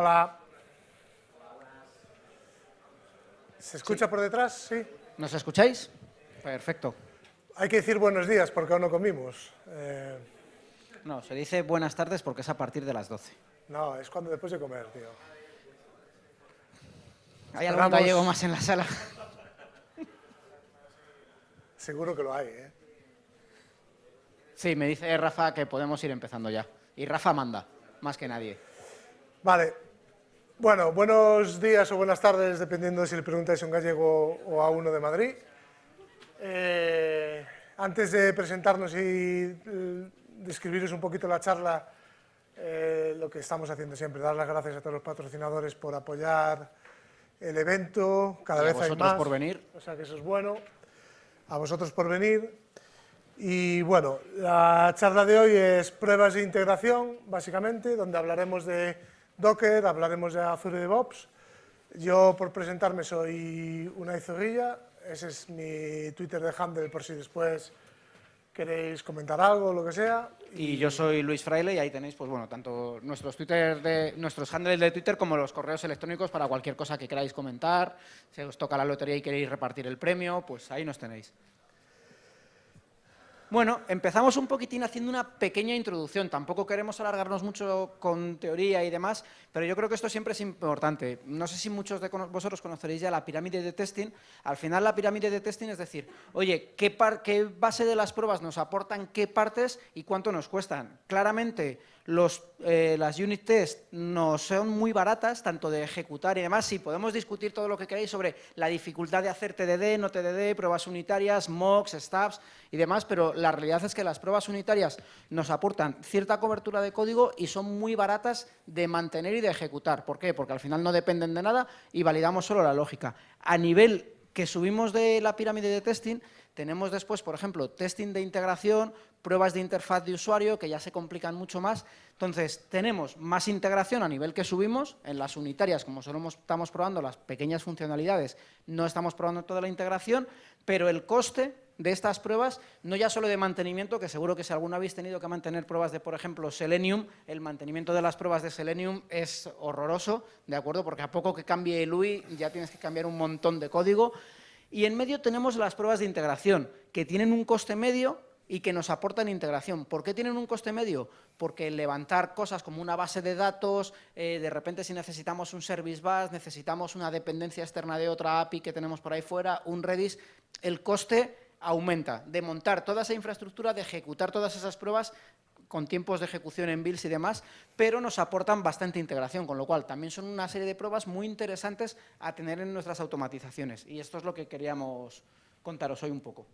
Hola. ¿Se escucha por detrás? Sí. ¿Nos escucháis? Perfecto. Hay que decir buenos días porque aún no comimos. No, se dice buenas tardes porque es a partir de las 12. No, es cuando después de comer, tío. ¿Hay algún Esperamos. gallego más en la sala? Seguro que lo hay, ¿eh? Sí, me dice Rafa que podemos ir empezando ya. Y Rafa manda, más que nadie. Vale. Bueno, buenos días o buenas tardes, dependiendo de si le preguntáis a un gallego o a uno de Madrid. Antes de presentarnos y describiros un poquito la charla, lo que estamos haciendo siempre, dar las gracias a todos los patrocinadores por apoyar el evento, cada vez hay más. A vosotros por venir. O sea que eso es bueno. A vosotros por venir. Y bueno, la charla de hoy es pruebas de integración, básicamente, donde hablaremos de Docker, hablaremos de Azure DevOps. Yo, por presentarme, soy Unai Zorrilla. Ese es mi Twitter de handle, por si después queréis comentar algo o lo que sea. Y yo soy Luis Fraile y ahí tenéis, pues bueno, tanto nuestros handles de Twitter como los correos electrónicos para cualquier cosa que queráis comentar. Si os toca la lotería y queréis repartir el premio, pues ahí nos tenéis. Bueno, empezamos un poquitín haciendo una pequeña introducción. Tampoco queremos alargarnos mucho con teoría y demás, pero yo creo que esto siempre es importante. No sé si muchos de vosotros conoceréis ya la pirámide de testing. Al final, la pirámide de testing es decir, oye, ¿qué base de las pruebas nos aportan qué partes y cuánto nos cuestan? Claramente, las unit tests no son muy baratas, tanto de ejecutar y demás. Sí, podemos discutir todo lo que queráis sobre la dificultad de hacer TDD, no TDD, pruebas unitarias, mocks, stubs y demás, pero la realidad es que las pruebas unitarias nos aportan cierta cobertura de código y son muy baratas de mantener y de ejecutar. ¿Por qué? Porque al final no dependen de nada y validamos solo la lógica. A nivel que subimos de la pirámide de testing, tenemos después, por ejemplo, testing de integración, pruebas de interfaz de usuario, que ya se complican mucho más. Entonces, tenemos más integración a nivel que subimos. En las unitarias, como solo estamos probando las pequeñas funcionalidades, no estamos probando toda la integración, pero el coste de estas pruebas, no ya solo de mantenimiento, que seguro que si alguno habéis tenido que mantener pruebas de, por ejemplo, Selenium, el mantenimiento de las pruebas de Selenium es horroroso, ¿de acuerdo? Porque a poco que cambie el UI ya tienes que cambiar un montón de código. Y en medio tenemos las pruebas de integración, que tienen un coste medio y que nos aportan integración. ¿Por qué tienen un coste medio? Porque levantar cosas como una base de datos, de repente si necesitamos un service bus, necesitamos una dependencia externa de otra API que tenemos por ahí fuera, un Redis, el coste aumenta. De montar toda esa infraestructura, de ejecutar todas esas pruebas con tiempos de ejecución en builds y demás, pero nos aportan bastante integración, con lo cual también son una serie de pruebas muy interesantes a tener en nuestras automatizaciones. Y esto es lo que queríamos contaros hoy un poco.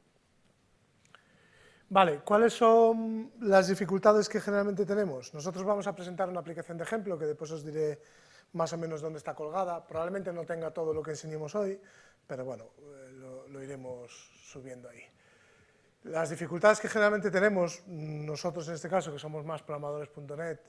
Vale, ¿cuáles son las dificultades que generalmente tenemos? Nosotros vamos a presentar una aplicación de ejemplo que después os diré más o menos dónde está colgada. Probablemente no tenga todo lo que enseñemos hoy, pero bueno, lo iremos subiendo ahí. Las dificultades que generalmente tenemos, nosotros en este caso, que somos más programadores.net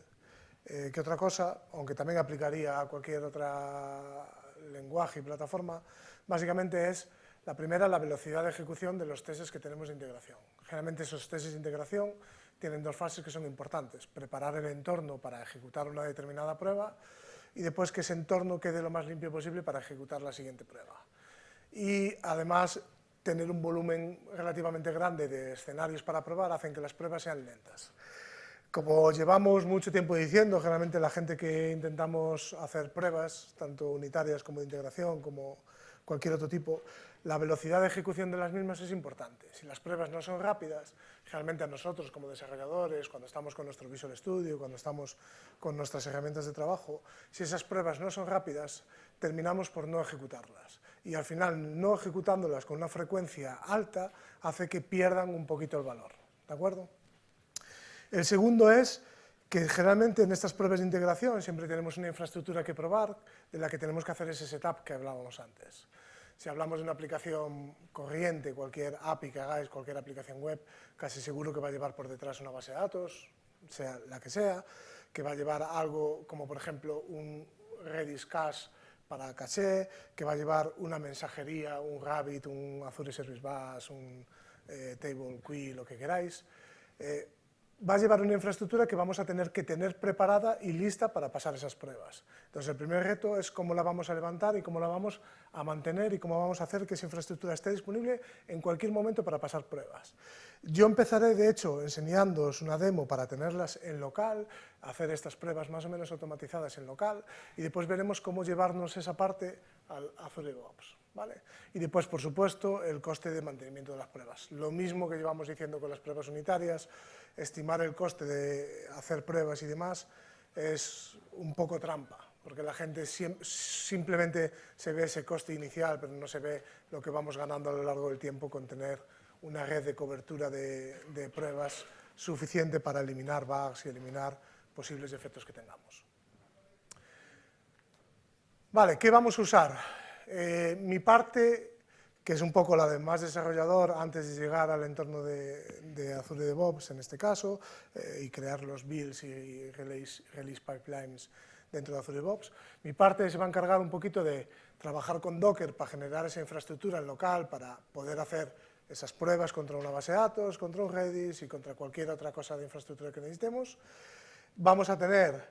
que otra cosa, aunque también aplicaría a cualquier otra lenguaje y plataforma, básicamente es, la primera, la velocidad de ejecución de los testes que tenemos de integración. Generalmente esos testes de integración tienen dos fases que son importantes: preparar el entorno para ejecutar una determinada prueba y después que ese entorno quede lo más limpio posible para ejecutar la siguiente prueba. Y además, tener un volumen relativamente grande de escenarios para probar hacen que las pruebas sean lentas. Como llevamos mucho tiempo diciendo, generalmente la gente que intentamos hacer pruebas, tanto unitarias como de integración, como cualquier otro tipo, la velocidad de ejecución de las mismas es importante. Si las pruebas no son rápidas, generalmente a nosotros como desarrolladores, cuando estamos con nuestro Visual Studio, cuando estamos con nuestras herramientas de trabajo, si esas pruebas no son rápidas, terminamos por no ejecutarlas. Y al final, no ejecutándolas con una frecuencia alta, hace que pierdan un poquito el valor. ¿De acuerdo? El segundo es que generalmente en estas pruebas de integración siempre tenemos una infraestructura que probar, de la que tenemos que hacer ese setup que hablábamos antes. Si hablamos de una aplicación corriente, cualquier API que hagáis, cualquier aplicación web, casi seguro que va a llevar por detrás una base de datos, sea la que va a llevar algo como, por ejemplo, un Redis Cache para caché, que va a llevar una mensajería, un Rabbit, un Azure Service Bus, un Table Queue, lo que queráis. va a llevar una infraestructura que vamos a tener que tener preparada y lista para pasar esas pruebas. Entonces, el primer reto es cómo la vamos a levantar y cómo la vamos a mantener y cómo vamos a hacer que esa infraestructura esté disponible en cualquier momento para pasar pruebas. Yo empezaré, de hecho, enseñándoos una demo para tenerlas en local, hacer estas pruebas más o menos automatizadas en local, y después veremos cómo llevarnos esa parte al Azure DevOps, ¿vale? Y después, por supuesto, el coste de mantenimiento de las pruebas. Lo mismo que llevamos diciendo con las pruebas unitarias, estimar el coste de hacer pruebas y demás es un poco trampa, porque la gente simplemente se ve ese coste inicial, pero no se ve lo que vamos ganando a lo largo del tiempo con tener una red de cobertura de pruebas suficiente para eliminar bugs y eliminar posibles defectos que tengamos. Vale, ¿qué vamos a usar? Mi parte, que es un poco la de más desarrollador antes de llegar al entorno de Azure DevOps en este caso, y crear los builds y release pipelines dentro de Azure DevOps. Mi parte se va a encargar un poquito de trabajar con Docker para generar esa infraestructura en local para poder hacer esas pruebas contra una base de datos, contra un Redis y contra cualquier otra cosa de infraestructura que necesitemos. Vamos a tener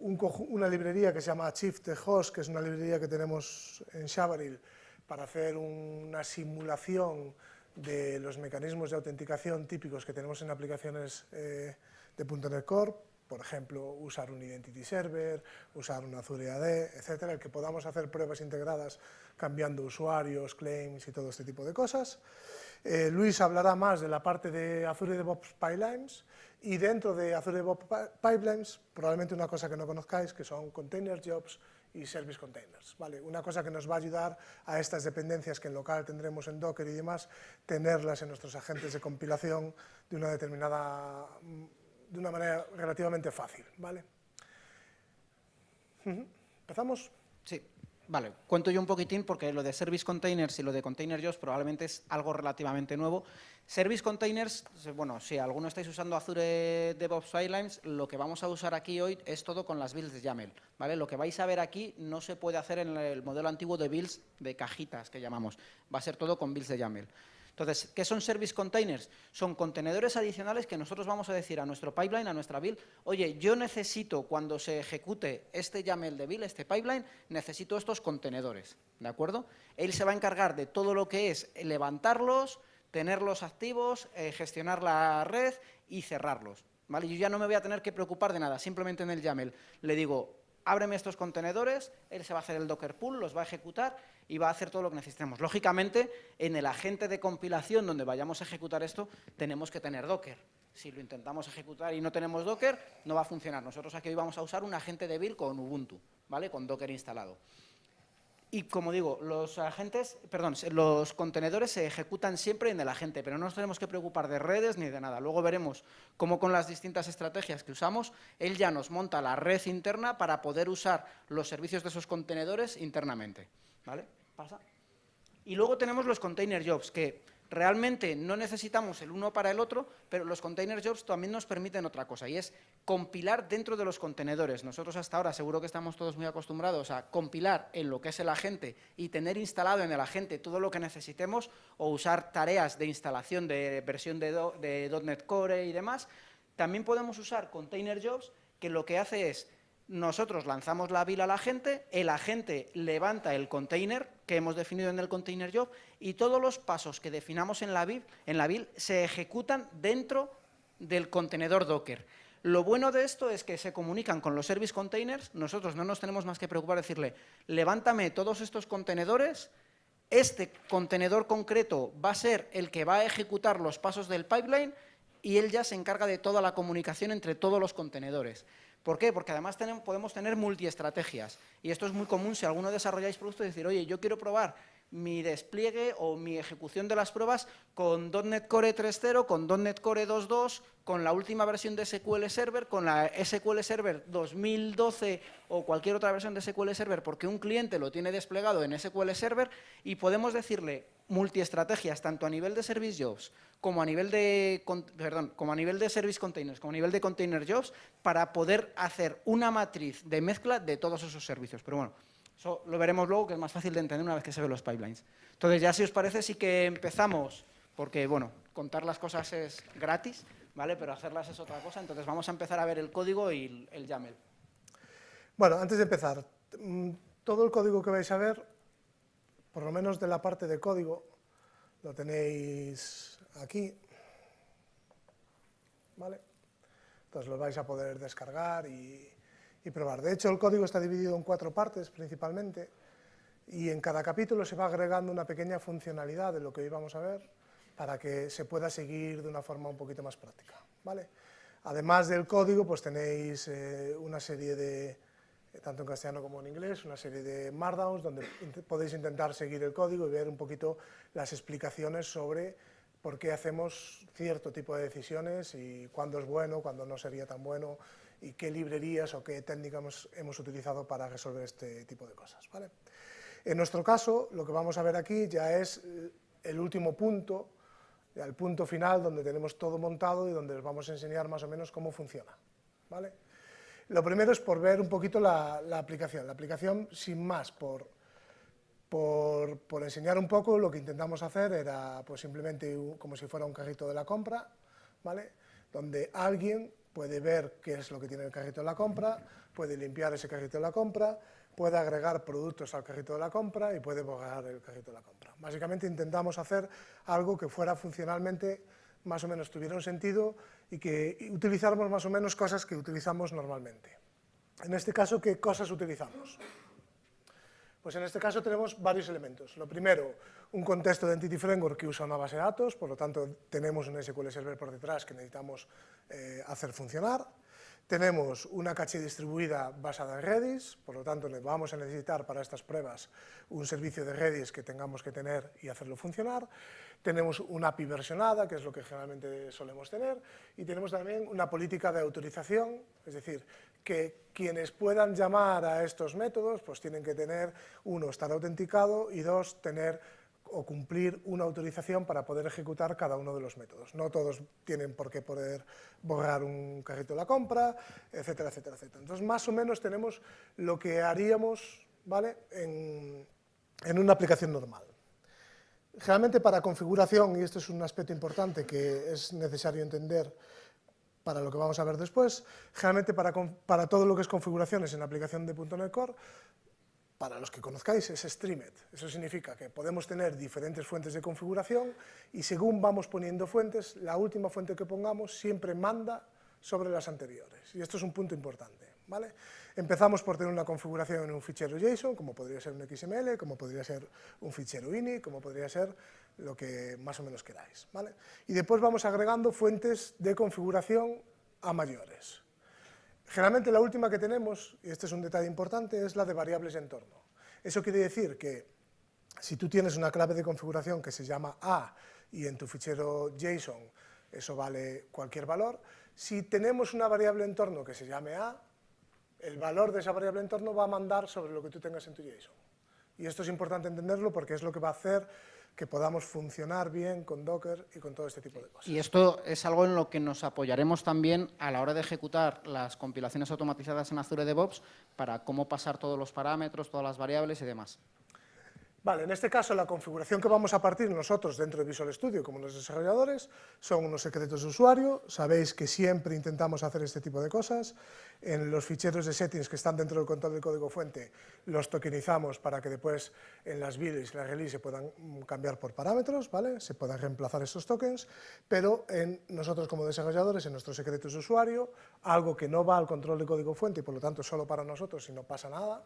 una librería que se llama Shift Host, que es una librería que tenemos en Xamarin para hacer una simulación de los mecanismos de autenticación típicos que tenemos en aplicaciones de .NET Core, por ejemplo, usar un Identity Server, usar un Azure AD, etcétera, el que podamos hacer pruebas integradas cambiando usuarios, claims y todo este tipo de cosas. Luis hablará más de la parte de Azure DevOps Pipelines, y dentro de Azure DevOps Pipelines, probablemente una cosa que no conozcáis, que son Container Jobs y Service Containers, ¿vale? Una cosa que nos va a ayudar a estas dependencias que en local tendremos en Docker y demás, tenerlas en nuestros agentes de compilación de una manera relativamente fácil, ¿vale? ¿Empezamos? Sí, vale. Cuento yo un poquitín porque lo de Service Containers y lo de Container Jobs probablemente es algo relativamente nuevo. Service Containers, bueno, si alguno estáis usando Azure DevOps Pipelines, lo que vamos a usar aquí hoy es todo con las builds de YAML, ¿vale? Lo que vais a ver aquí no se puede hacer en el modelo antiguo de builds de cajitas que llamamos, va a ser todo con builds de YAML. Entonces, ¿qué son Service Containers? Son contenedores adicionales que nosotros vamos a decir a nuestro pipeline, a nuestra build, oye, yo necesito, cuando se ejecute este YAML de build, este pipeline, necesito estos contenedores, ¿de acuerdo? Él se va a encargar de todo lo que es levantarlos, tenerlos activos, gestionar la red y cerrarlos, ¿vale? Yo ya no me voy a tener que preocupar de nada, simplemente en el YAML le digo, ábreme estos contenedores, él se va a hacer el Docker Pool, los va a ejecutar y va a hacer todo lo que necesitemos. Lógicamente, en el agente de compilación donde vayamos a ejecutar esto, tenemos que tener Docker. Si lo intentamos ejecutar y no tenemos Docker, no va a funcionar. Nosotros aquí hoy vamos a usar un agente de build con Ubuntu, ¿vale? Con Docker instalado. Y como digo, los contenedores se ejecutan siempre en el agente, pero no nos tenemos que preocupar de redes ni de nada. Luego veremos cómo con las distintas estrategias que usamos, él ya nos monta la red interna para poder usar los servicios de esos contenedores internamente, ¿vale? Pasa. Y luego tenemos los Container Jobs, que realmente no necesitamos el uno para el otro, pero los Container Jobs también nos permiten otra cosa, y es compilar dentro de los contenedores. Nosotros hasta ahora seguro que estamos todos muy acostumbrados a compilar en lo que es el agente y tener instalado en el agente todo lo que necesitemos, o usar tareas de instalación de versión de .NET Core y demás. También podemos usar Container Jobs, que lo que hace es, nosotros lanzamos la build al agente, el agente levanta el container que hemos definido en el container job y todos los pasos que definamos en la build se ejecutan dentro del contenedor Docker. Lo bueno de esto es que se comunican con los service containers, nosotros no nos tenemos más que preocupar de decirle, levántame todos estos contenedores, este contenedor concreto va a ser el que va a ejecutar los pasos del pipeline y él ya se encarga de toda la comunicación entre todos los contenedores. ¿Por qué? Porque además podemos tener multiestrategias y esto es muy común si alguno desarrolláis productos y decir, oye, yo quiero probar mi despliegue o mi ejecución de las pruebas con .NET Core 3.0, con .NET Core 2.2, con la última versión de SQL Server, con la SQL Server 2012 o cualquier otra versión de SQL Server, porque un cliente lo tiene desplegado en SQL Server y podemos decirle multiestrategias tanto a nivel de Service Jobs como a nivel de, como a nivel de Service Containers, como a nivel de Container Jobs, para poder hacer una matriz de mezcla de todos esos servicios. Pero bueno, eso lo veremos luego, que es más fácil de entender una vez que se ven los pipelines. Entonces, ya si os parece, sí que empezamos, porque, bueno, contar las cosas es gratis, ¿vale? Pero hacerlas es otra cosa. Entonces vamos a empezar a ver el código y el YAML. Bueno, antes de empezar, todo el código que vais a ver, por lo menos de la parte de código, lo tenéis aquí, ¿vale? Entonces lo vais a poder descargar y probar. De hecho, el código está dividido en 4 partes principalmente, y en cada capítulo se va agregando una pequeña funcionalidad de lo que hoy vamos a ver para que se pueda seguir de una forma un poquito más práctica, ¿vale? Además del código, pues tenéis una serie de, tanto en castellano como en inglés, una serie de markdowns donde podéis intentar seguir el código y ver un poquito las explicaciones sobre por qué hacemos cierto tipo de decisiones y cuándo es bueno, cuándo no sería tan bueno, y qué librerías o qué técnicas hemos utilizado para resolver este tipo de cosas, ¿vale? En nuestro caso, lo que vamos a ver aquí ya es el último punto, el punto final donde tenemos todo montado y donde os vamos a enseñar más o menos cómo funciona, ¿vale? Lo primero es por ver un poquito la aplicación. La aplicación, sin más, por enseñar un poco, lo que intentamos hacer era pues simplemente como si fuera un carrito de la compra, ¿vale? Donde alguien puede ver qué es lo que tiene el carrito de la compra, puede limpiar ese carrito de la compra, puede agregar productos al carrito de la compra y puede borrar el carrito de la compra. Básicamente intentamos hacer algo que fuera funcionalmente, más o menos tuviera un sentido y que utilizáramos más o menos cosas que utilizamos normalmente. En este caso, ¿qué cosas utilizamos? Pues en este caso tenemos varios elementos. Lo primero, un contexto de Entity Framework que usa una base de datos, por lo tanto tenemos un SQL Server por detrás que necesitamos hacer funcionar. Tenemos una caché distribuida basada en Redis, por lo tanto vamos a necesitar para estas pruebas un servicio de Redis que tengamos que tener y hacerlo funcionar. Tenemos una API versionada, que es lo que generalmente solemos tener, y tenemos también una política de autorización, es decir, que quienes puedan llamar a estos métodos pues tienen que tener, uno, estar autenticado y dos, tener o cumplir una autorización para poder ejecutar cada uno de los métodos. No todos tienen por qué poder borrar un carrito de la compra, etcétera, etcétera, etcétera. Entonces, más o menos tenemos lo que haríamos, ¿vale?, en una aplicación normal. Generalmente para configuración, y esto es un aspecto importante que es necesario entender para lo que vamos a ver después, generalmente para todo lo que es configuraciones en la aplicación de .NET Core, para los que conozcáis, es Streamed. Eso significa que podemos tener diferentes fuentes de configuración y según vamos poniendo fuentes, la última fuente que pongamos siempre manda sobre las anteriores. Y esto es un punto importante, ¿vale? Empezamos por tener una configuración en un fichero JSON, como podría ser un XML, como podría ser un fichero ini, como podría ser lo que más o menos queráis, ¿vale? Y después vamos agregando fuentes de configuración a mayores. Generalmente la última que tenemos, y este es un detalle importante, es la de variables de entorno. Eso quiere decir que si tú tienes una clave de configuración que se llama A y en tu fichero JSON eso vale cualquier valor, si tenemos una variable entorno que se llame A, el valor de esa variable entorno va a mandar sobre lo que tú tengas en tu JSON. Y esto es importante entenderlo porque es lo que va a hacer que podamos funcionar bien con Docker y con todo este tipo de cosas. Y esto es algo en lo que nos apoyaremos también a la hora de ejecutar las compilaciones automatizadas en Azure DevOps para cómo pasar todos los parámetros, todas las variables y demás. Vale, en este caso la configuración que vamos a partir nosotros dentro de Visual Studio como los desarrolladores son unos secretos de usuario. Sabéis que siempre intentamos hacer este tipo de cosas. En los ficheros de settings que están dentro del control del código fuente los tokenizamos para que después en las builds y la release se puedan cambiar por parámetros, ¿vale? Se puedan reemplazar estos tokens, pero nosotros como desarrolladores en nuestros secretos de usuario, algo que no va al control del código fuente y por lo tanto solo para nosotros y no pasa nada.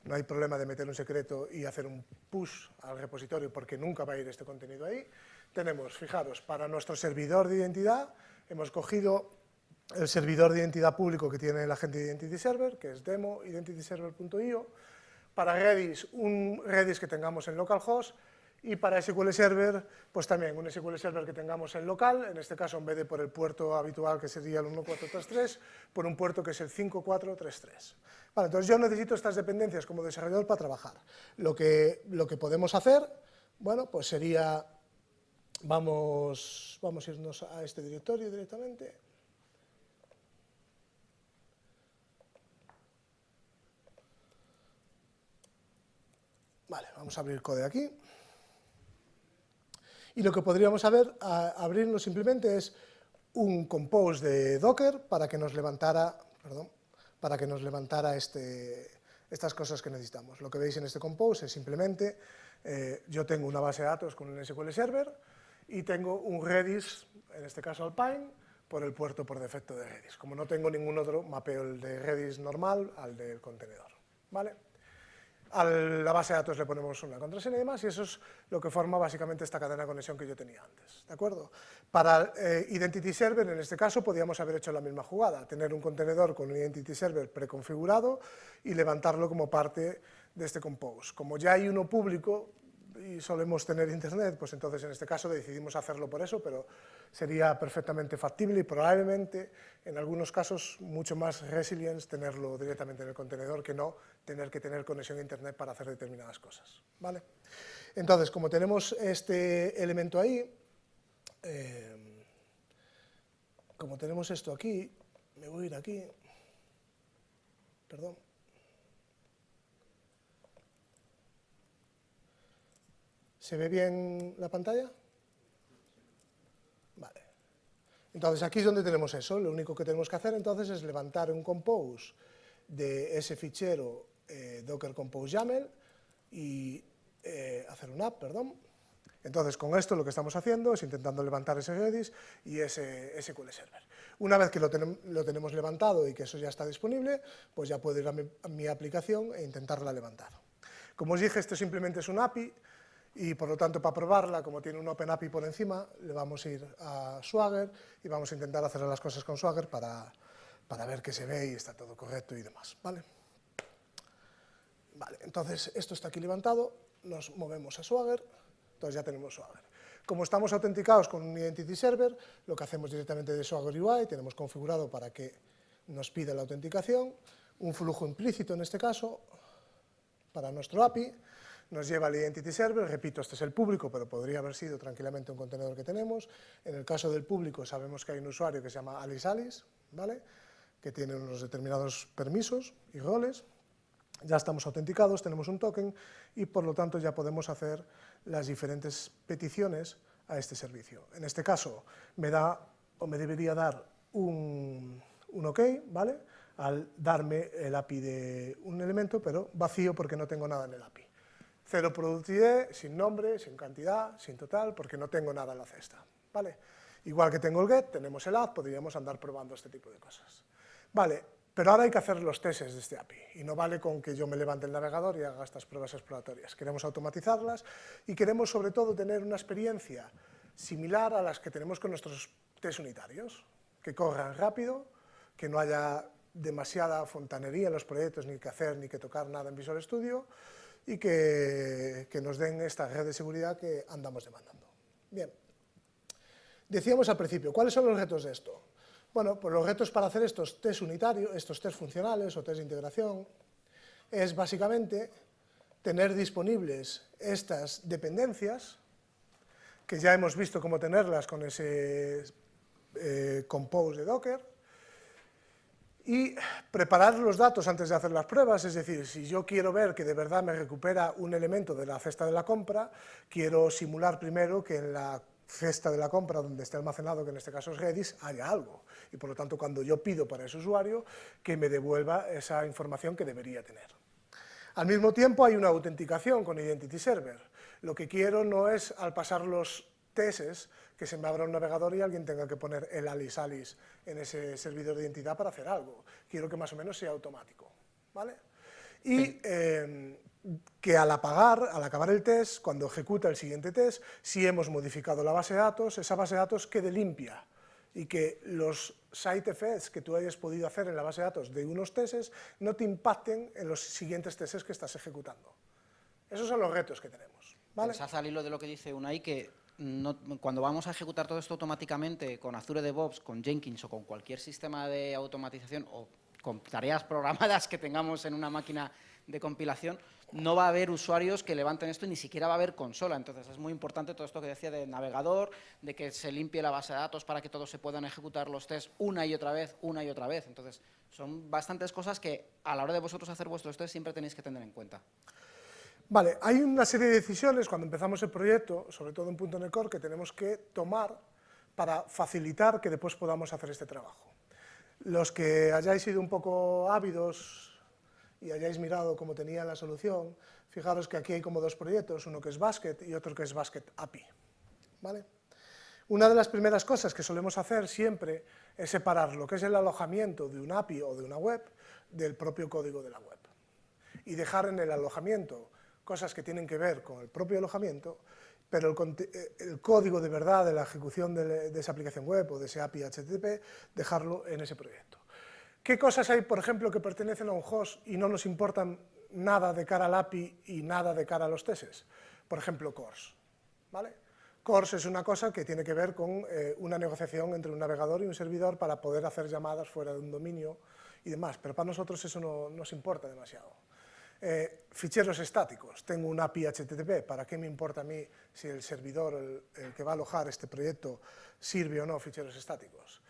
No hay problema de meter un secreto y hacer un push al repositorio porque nunca va a ir este contenido ahí. Tenemos, fijaros, para nuestro servidor de identidad, hemos cogido el servidor de identidad público que tiene la gente de Identity Server, que es demo identityserver.io. Para Redis, un Redis que tengamos en localhost. Y para SQL Server, pues también un SQL Server que tengamos en local, en este caso en vez de por el puerto habitual que sería el 1433, por un puerto que es el 5433. Vale, entonces yo necesito estas dependencias como desarrollador para trabajar. Lo que podemos hacer, bueno, pues sería, vamos a irnos a este directorio directamente. Vale, vamos a abrir code aquí. Y lo que podríamos abrirnos simplemente es un compose de Docker para que nos levantara, estas cosas que necesitamos. Lo que veis en este compose es simplemente, yo tengo una base de datos con un SQL Server y tengo un Redis, en este caso Alpine, por el puerto por defecto de Redis. Como no tengo ningún otro, mapeo el de Redis normal al del contenedor, ¿vale? A la base de datos le ponemos una contraseña y demás, y eso es lo que forma básicamente esta cadena de conexión que yo tenía antes, ¿de acuerdo? Para Identity Server, en este caso, podríamos haber hecho la misma jugada, tener un contenedor con un Identity Server preconfigurado y levantarlo como parte de este compose. Como ya hay uno público y solemos tener internet, pues entonces en este caso decidimos hacerlo por eso, pero sería perfectamente factible y probablemente en algunos casos mucho más resilience tenerlo directamente en el contenedor que no tener que tener conexión a internet para hacer determinadas cosas, ¿vale? Entonces, como tenemos este elemento ahí, como tenemos esto aquí, me voy a ir aquí, perdón. ¿Se ve bien la pantalla? Vale. Entonces aquí es donde tenemos eso. Lo único que tenemos que hacer entonces es levantar un compose de ese fichero Docker Compose YAML y hacer un app, perdón. Entonces con esto lo que estamos haciendo es intentando levantar ese Redis y ese SQL Server. Una vez que lo tenemos levantado y que eso ya está disponible, pues ya puedo ir a mi aplicación e intentarla levantar. Como os dije, esto simplemente es un API, y por lo tanto, para probarla, como tiene un OpenAPI por encima, le vamos a ir a Swagger y vamos a intentar hacer las cosas con Swagger para ver que se ve y está todo correcto y demás, ¿vale? Vale, entonces esto está aquí levantado, nos movemos a Swagger, entonces ya tenemos Swagger. Como estamos autenticados con un Identity Server, lo que hacemos directamente de Swagger UI, tenemos configurado para que nos pida la autenticación, un flujo implícito en este caso, para nuestro API, nos lleva al Identity Server, repito, este es el público, pero podría haber sido tranquilamente un contenedor que tenemos. En el caso del público sabemos que hay un usuario que se llama Alice, ¿vale? Que tiene unos determinados permisos y roles. Ya estamos autenticados, tenemos un token y por lo tanto ya podemos hacer las diferentes peticiones a este servicio. En este caso me da o me debería dar un OK, ¿vale? Al darme el API de un elemento, pero vacío porque no tengo nada en el API. Cero product ID, sin nombre, sin cantidad, sin total, porque no tengo nada en la cesta, ¿vale? Igual que tengo el get, tenemos el add, podríamos andar probando este tipo de cosas. Vale, pero ahora hay que hacer los tests de este API, y no vale con que yo me levante el navegador y haga estas pruebas exploratorias. Queremos automatizarlas y queremos sobre todo tener una experiencia similar a las que tenemos con nuestros test unitarios, que corran rápido, que no haya demasiada fontanería en los proyectos, ni que hacer ni que tocar nada en Visual Studio, y que nos den esta red de seguridad que andamos demandando. Bien, decíamos al principio, ¿cuáles son los retos de esto? Bueno, pues los retos para hacer estos test unitarios, estos test funcionales o test de integración, es básicamente tener disponibles estas dependencias, que ya hemos visto cómo tenerlas con ese compose de Docker, y preparar los datos antes de hacer las pruebas, es decir, si yo quiero ver que de verdad me recupera un elemento de la cesta de la compra, quiero simular primero que en la cesta de la compra, donde esté almacenado, que en este caso es Redis, haya algo. Y por lo tanto, cuando yo pido para ese usuario, que me devuelva esa información que debería tener. Al mismo tiempo, hay una autenticación con Identity Server. Lo que quiero no es, al pasar los tests, que se me abra un navegador y alguien tenga que poner el Alice en ese servidor de identidad para hacer algo. Quiero que más o menos sea automático, ¿vale? Y que al acabar el test, cuando ejecuta el siguiente test, si hemos modificado la base de datos, esa base de datos quede limpia y que los side effects que tú hayas podido hacer en la base de datos de unos tests no te impacten en los siguientes tests que estás ejecutando. Esos son los retos que tenemos, ¿vale? Pensad al hilo de lo que dice Unai que cuando vamos a ejecutar todo esto automáticamente con Azure DevOps, con Jenkins o con cualquier sistema de automatización o con tareas programadas que tengamos en una máquina de compilación, no va a haber usuarios que levanten esto y ni siquiera va a haber consola. Entonces es muy importante todo esto que decía de navegador, de que se limpie la base de datos para que todos se puedan ejecutar los tests una y otra vez, una y otra vez. Entonces son bastantes cosas que a la hora de vosotros hacer vuestros tests siempre tenéis que tener en cuenta. Vale, hay una serie de decisiones cuando empezamos el proyecto, sobre todo en .NET Core, que tenemos que tomar para facilitar que después podamos hacer este trabajo. Los que hayáis sido un poco ávidos y hayáis mirado cómo tenía la solución, fijaros que aquí hay como dos proyectos, uno que es Basket y otro que es Basket API, ¿vale? Una de las primeras cosas que solemos hacer siempre es separar lo que es el alojamiento de un API o de una web del propio código de la web y dejar en el alojamiento cosas que tienen que ver con el propio alojamiento, pero el código de verdad de la ejecución de esa aplicación web o de ese API HTTP, dejarlo en ese proyecto. ¿Qué cosas hay, por ejemplo, que pertenecen a un host y no nos importan nada de cara al API y nada de cara a los tests? Por ejemplo, CORS, ¿vale? CORS es una cosa que tiene que ver con una negociación entre un navegador y un servidor para poder hacer llamadas fuera de un dominio y demás, pero para nosotros eso no nos importa demasiado. Ficheros estáticos, tengo un API HTTP, ¿para qué me importa a mí si el servidor, el que va a alojar este proyecto, sirve o no ficheros estáticos?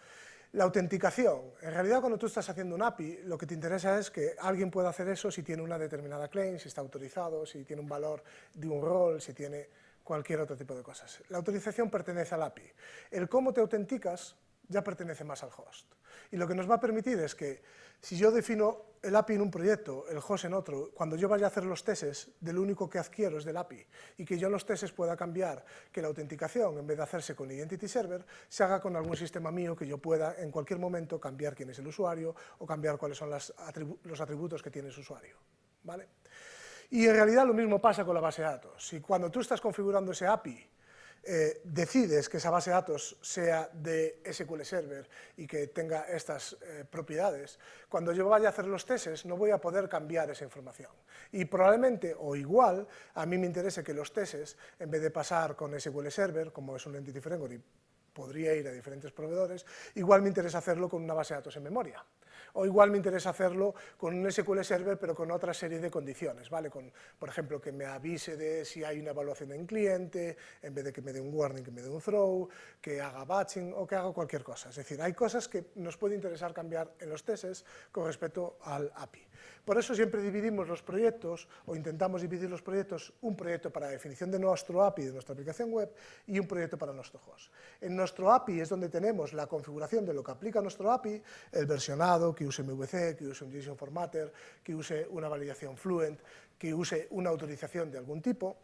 La autenticación, en realidad cuando tú estás haciendo un API, lo que te interesa es que alguien pueda hacer eso si tiene una determinada claim, si está autorizado, si tiene un valor de un rol, si tiene cualquier otro tipo de cosas. La autorización pertenece al API. El cómo te autenticas ya pertenece más al host. Y lo que nos va a permitir es que si yo defino el API en un proyecto, el host en otro, cuando yo vaya a hacer los tests, del único que adquiero es del API, y que yo en los tests pueda cambiar que la autenticación, en vez de hacerse con Identity Server, se haga con algún sistema mío que yo pueda en cualquier momento cambiar quién es el usuario o cambiar cuáles son los atributos que tiene ese usuario, ¿vale? Y en realidad lo mismo pasa con la base de datos. Si cuando tú estás configurando ese API, decides que esa base de datos sea de SQL Server y que tenga estas propiedades, cuando yo vaya a hacer los tests no voy a poder cambiar esa información. Y probablemente, o igual, a mí me interese que los tests, en vez de pasar con SQL Server, como es un Entity Framework y podría ir a diferentes proveedores, igual me interesa hacerlo con una base de datos en memoria. O igual me interesa hacerlo con un SQL Server, pero con otra serie de condiciones, ¿vale? Por ejemplo, que me avise de si hay una evaluación en cliente, en vez de que me dé un warning, que me dé un throw, que haga batching o que haga cualquier cosa. Es decir, hay cosas que nos puede interesar cambiar en los tests con respecto al API. Por eso siempre dividimos los proyectos, o intentamos dividir los proyectos, un proyecto para definición de nuestro API, de nuestra aplicación web, y un proyecto para nuestro host. En nuestro API es donde tenemos la configuración de lo que aplica nuestro API, el versionado, que use MVC, que use un JSON formatter, que use una validación Fluent, que use una autorización de algún tipo,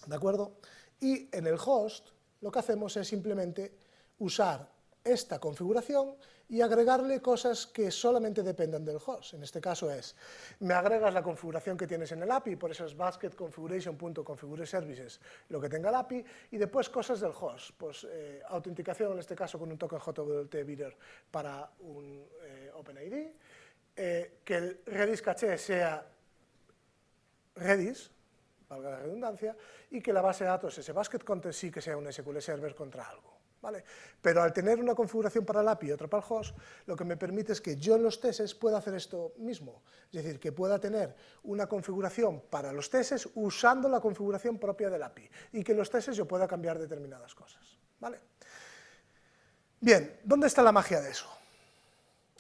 ¿de acuerdo? Y en el host lo que hacemos es simplemente usar esta configuración y agregarle cosas que solamente dependan del host. En este caso es, me agregas la configuración que tienes en el API, por eso es basket configuration.configureservices, lo que tenga el API, y después cosas del host, pues autenticación en este caso con un token JWT Bidder para un OpenID, que el Redis caché sea Redis, valga la redundancia, y que la base de datos, ese basket content, sí que sea un SQL Server contra algo. ¿Vale? Pero al tener una configuración para el API y otra para el host, lo que me permite es que yo en los tests pueda hacer esto mismo, es decir, que pueda tener una configuración para los tests usando la configuración propia del API y que en los tests yo pueda cambiar determinadas cosas. ¿Vale? Bien, ¿dónde está la magia de eso?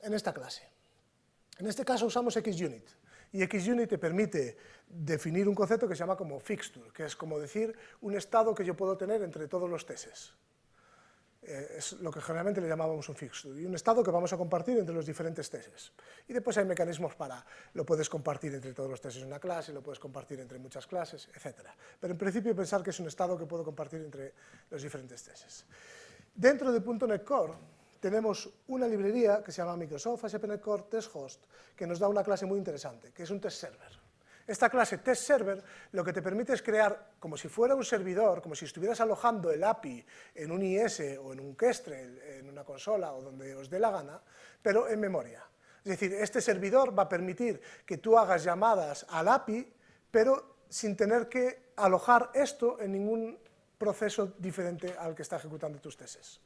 En esta clase. En este caso usamos XUnit, y XUnit te permite definir un concepto que se llama como fixture, que es como decir un estado que yo puedo tener entre todos los tests. Es lo que generalmente le llamábamos un fixture, y un estado que vamos a compartir entre los diferentes tests. Y después hay mecanismos para, lo puedes compartir entre todos los tests en una clase, lo puedes compartir entre muchas clases, etc. Pero en principio pensar que es un estado que puedo compartir entre los diferentes tests. Dentro de .NET Core tenemos una librería que se llama Microsoft ASP.NET Core Test Host, que nos da una clase muy interesante, que es un test server. Esta clase test server lo que te permite es crear, como si fuera un servidor, como si estuvieras alojando el API en un IS o en un Kestrel, en una consola o donde os dé la gana, pero en memoria. Es decir, este servidor va a permitir que tú hagas llamadas al API, pero sin tener que alojar esto en ningún proceso diferente al que está ejecutando tus tests.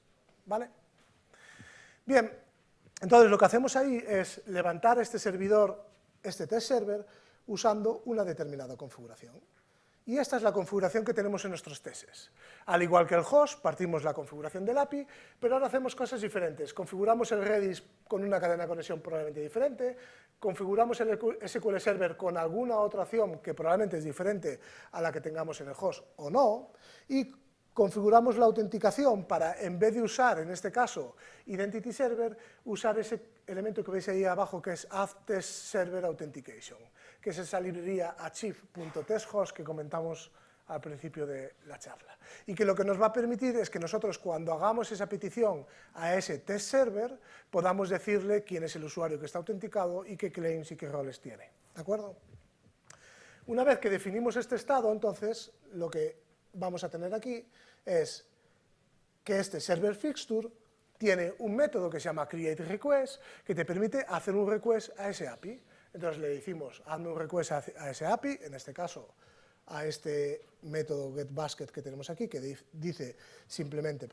¿Vale? Bien, entonces lo que hacemos ahí es levantar este servidor, este test server, usando una determinada configuración. Y esta es la configuración que tenemos en nuestros tests. Al igual que el host, partimos la configuración del API, pero ahora hacemos cosas diferentes. Configuramos el Redis con una cadena de conexión probablemente diferente, configuramos el SQL Server con alguna otra opción que probablemente es diferente a la que tengamos en el host o no, y configuramos la autenticación para, en vez de usar, en este caso, Identity Server, usar ese elemento que veis ahí abajo, que es Test Server Authentication, que es esa librería achieve.testhost que comentamos al principio de la charla. Y que lo que nos va a permitir es que nosotros, cuando hagamos esa petición a ese test server, podamos decirle quién es el usuario que está autenticado y qué claims y qué roles tiene. ¿De acuerdo? Una vez que definimos este estado, entonces, lo que vamos a tener aquí es que este server fixture tiene un método que se llama createRequest, que te permite hacer un request a ese API. Entonces le decimos, hazme un request a ese API, en este caso a este método getBasket que tenemos aquí, que dice simplemente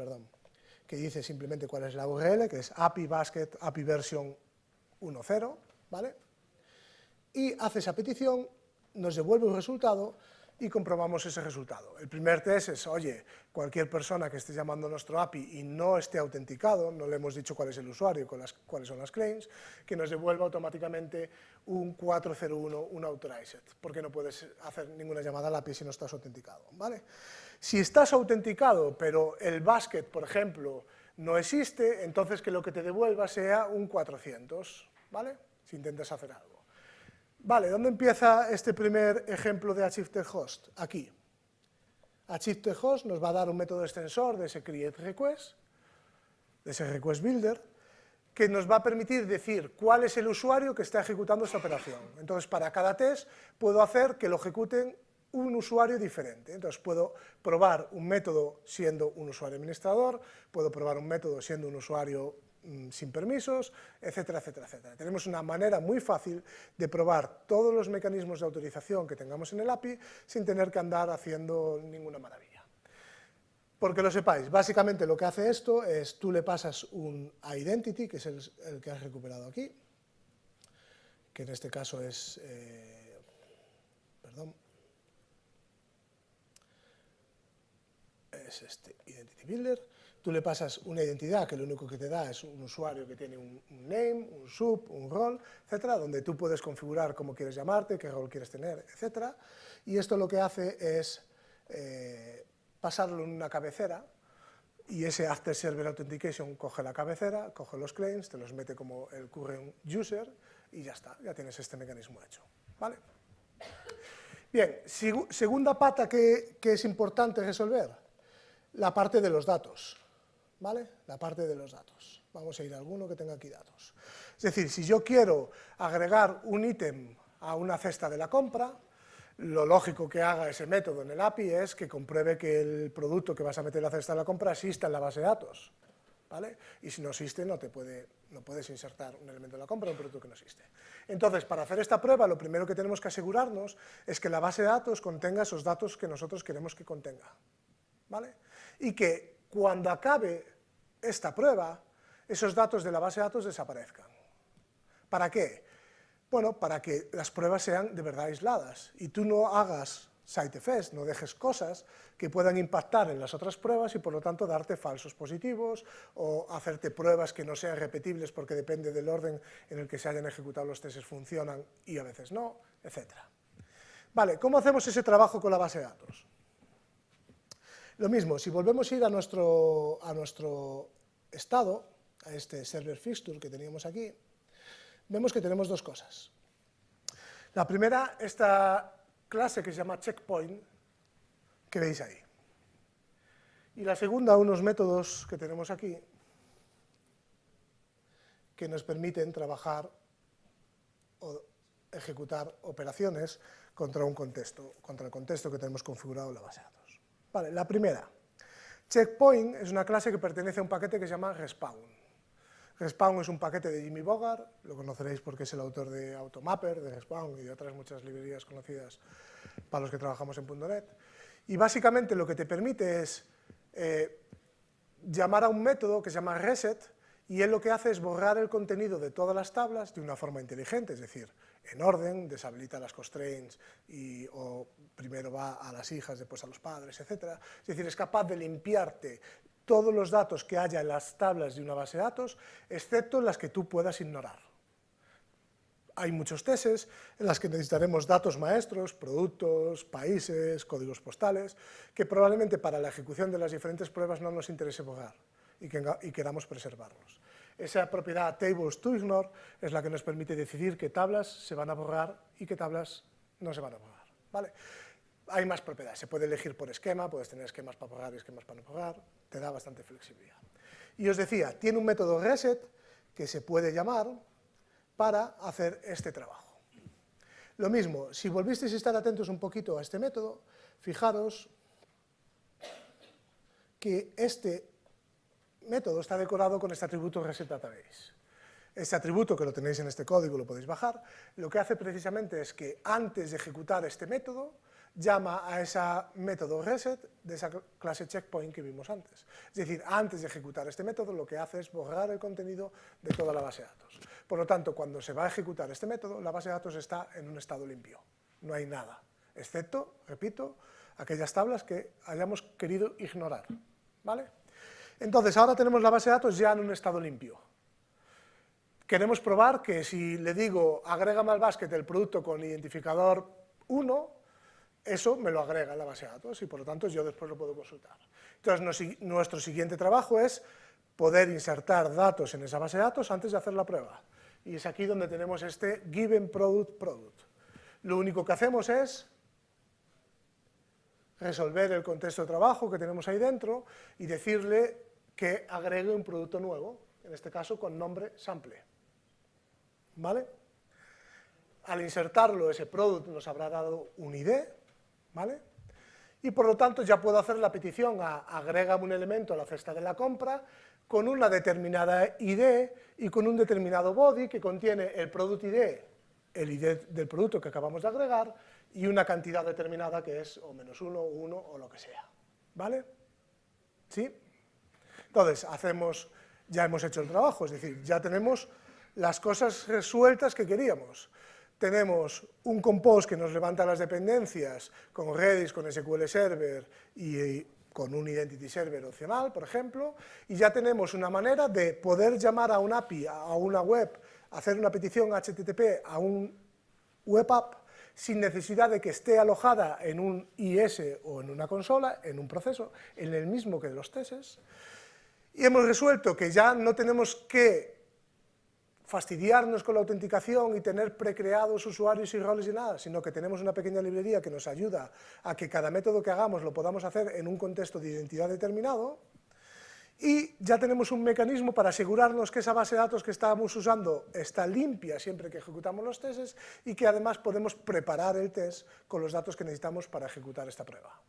cuál es la URL, que es API basket, API version 1.0, ¿vale? Y hace esa petición, nos devuelve un resultado y comprobamos ese resultado. El primer test es, oye, cualquier persona que esté llamando a nuestro API y no esté autenticado, no le hemos dicho cuál es el usuario y cuáles son las claims, que nos devuelva automáticamente un 401, un authorized, porque no puedes hacer ninguna llamada al API si no estás autenticado, ¿vale? Si estás autenticado, pero el basket, por ejemplo, no existe, entonces que lo que te devuelva sea un 400, ¿vale? Si intentas hacer algo. Vale, ¿dónde empieza este primer ejemplo de achieve.testhost? Aquí. achieve.testhost nos va a dar un método extensor de ese createRequest, de ese request builder, que nos va a permitir decir cuál es el usuario que está ejecutando esta operación. Entonces, para cada test puedo hacer que lo ejecuten un usuario diferente. Entonces, puedo probar un método siendo un usuario administrador, puedo probar un método siendo un usuario sin permisos, etcétera, etcétera, etcétera. Tenemos una manera muy fácil de probar todos los mecanismos de autorización que tengamos en el API sin tener que andar haciendo ninguna maravilla. Porque lo sepáis, básicamente lo que hace esto es, tú le pasas un identity, que es el que has recuperado aquí, que en este caso es, es este identity builder. Tú le pasas una identidad que lo único que te da es un usuario que tiene un name, un sub, un rol, etcétera, donde tú puedes configurar cómo quieres llamarte, qué rol quieres tener, etcétera. Y esto lo que hace es pasarlo en una cabecera, y ese After Server Authentication coge la cabecera, coge los claims, te los mete como el current user y ya está, ya tienes este mecanismo hecho, ¿vale? Bien, segunda pata que es importante resolver, la parte de los datos, ¿vale? La parte de los datos. Vamos a ir a alguno que tenga aquí datos. Es decir, si yo quiero agregar un ítem a una cesta de la compra, lo lógico que haga ese método en el API es que compruebe que el producto que vas a meter en la cesta de la compra exista en la base de datos, ¿vale? Y si no existe, no puedes insertar un elemento de la compra en un producto que no existe. Entonces, para hacer esta prueba, lo primero que tenemos que asegurarnos es que la base de datos contenga esos datos que nosotros queremos que contenga, ¿vale? Y que cuando acabe esta prueba, esos datos de la base de datos desaparezcan. ¿Para qué? Bueno, para que las pruebas sean de verdad aisladas y tú no hagas side effects, no dejes cosas que puedan impactar en las otras pruebas y por lo tanto darte falsos positivos o hacerte pruebas que no sean repetibles porque depende del orden en el que se hayan ejecutado los testes funcionan y a veces no, etc. Vale, ¿cómo hacemos ese trabajo con la base de datos? Lo mismo, si volvemos a ir a nuestro estado, a este server fixture que teníamos aquí, vemos que tenemos dos cosas. La primera, esta clase que se llama checkpoint, que veis ahí. Y la segunda, unos métodos que tenemos aquí, que nos permiten trabajar o ejecutar operaciones contra un contexto, contra el contexto que tenemos configurado en la base de datos. Vale, la primera, checkpoint es una clase que pertenece a un paquete que se llama respawn. Respawn es un paquete de Jimmy Bogart, lo conoceréis porque es el autor de Automapper, de Respawn y de otras muchas librerías conocidas para los que trabajamos en .NET. Y básicamente lo que te permite es llamar a un método que se llama reset, y él lo que hace es borrar el contenido de todas las tablas de una forma inteligente, es decir, en orden, deshabilita las constraints o primero va a las hijas, después a los padres, etc. Es decir, es capaz de limpiarte todos los datos que haya en las tablas de una base de datos, excepto las que tú puedas ignorar. hay muchos tests en las que necesitaremos datos maestros, productos, países, códigos postales, que probablemente para la ejecución de las diferentes pruebas no nos interese borrar y queramos preservarlos. Esa propiedad tables to ignore es la que nos permite decidir qué tablas se van a borrar y qué tablas no se van a borrar, ¿vale? Hay más propiedades, se puede elegir por esquema, puedes tener esquemas para borrar y esquemas para no borrar, te da bastante flexibilidad. Y os decía, tiene un método reset que se puede llamar para hacer este trabajo. Lo mismo, si volvisteis a estar atentos un poquito a este método, fijaros que este método está decorado con este atributo resetDatabase. Este atributo, que lo tenéis en este código, lo podéis bajar, lo que hace precisamente es que antes de ejecutar este método, llama a ese método reset de esa clase checkpoint que vimos antes. Es decir, antes de ejecutar este método, lo que hace es borrar el contenido de toda la base de datos. Por lo tanto, cuando se va a ejecutar este método, la base de datos está en un estado limpio. No hay nada, excepto, repito, aquellas tablas que hayamos querido ignorar, ¿vale? Entonces, ahora tenemos la base de datos ya en un estado limpio. Queremos probar que si le digo, agrégame al basket el producto con identificador 1, eso me lo agrega en la base de datos y por lo tanto yo después lo puedo consultar. Entonces, nuestro siguiente trabajo es poder insertar datos en esa base de datos antes de hacer la prueba. Y es aquí donde tenemos este given product. Lo único que hacemos es resolver el contexto de trabajo que tenemos ahí dentro y decirle que agregue un producto nuevo, en este caso con nombre sample. ¿Vale? Al insertarlo, ese product nos habrá dado un ID, ¿vale? Y por lo tanto ya puedo hacer la petición a agrégame un elemento a la cesta de la compra con una determinada ID y con un determinado body que contiene el product ID, el ID del producto que acabamos de agregar, y una cantidad determinada que es o -1, 1 o lo que sea, ¿vale? ¿Sí? Entonces, ya hemos hecho el trabajo, es decir, ya tenemos las cosas resueltas que queríamos. Tenemos un compose que nos levanta las dependencias con Redis, con SQL Server y con un Identity Server opcional, por ejemplo, y ya tenemos una manera de poder llamar a un API, a una web, hacer una petición HTTP a un web app sin necesidad de que esté alojada en un IS o en una consola, en un proceso, en el mismo que de los tests, y hemos resuelto que ya no tenemos que fastidiarnos con la autenticación y tener precreados usuarios y roles y nada, sino que tenemos una pequeña librería que nos ayuda a que cada método que hagamos lo podamos hacer en un contexto de identidad determinado, y ya tenemos un mecanismo para asegurarnos que esa base de datos que estábamos usando está limpia siempre que ejecutamos los tests y que además podemos preparar el test con los datos que necesitamos para ejecutar esta prueba.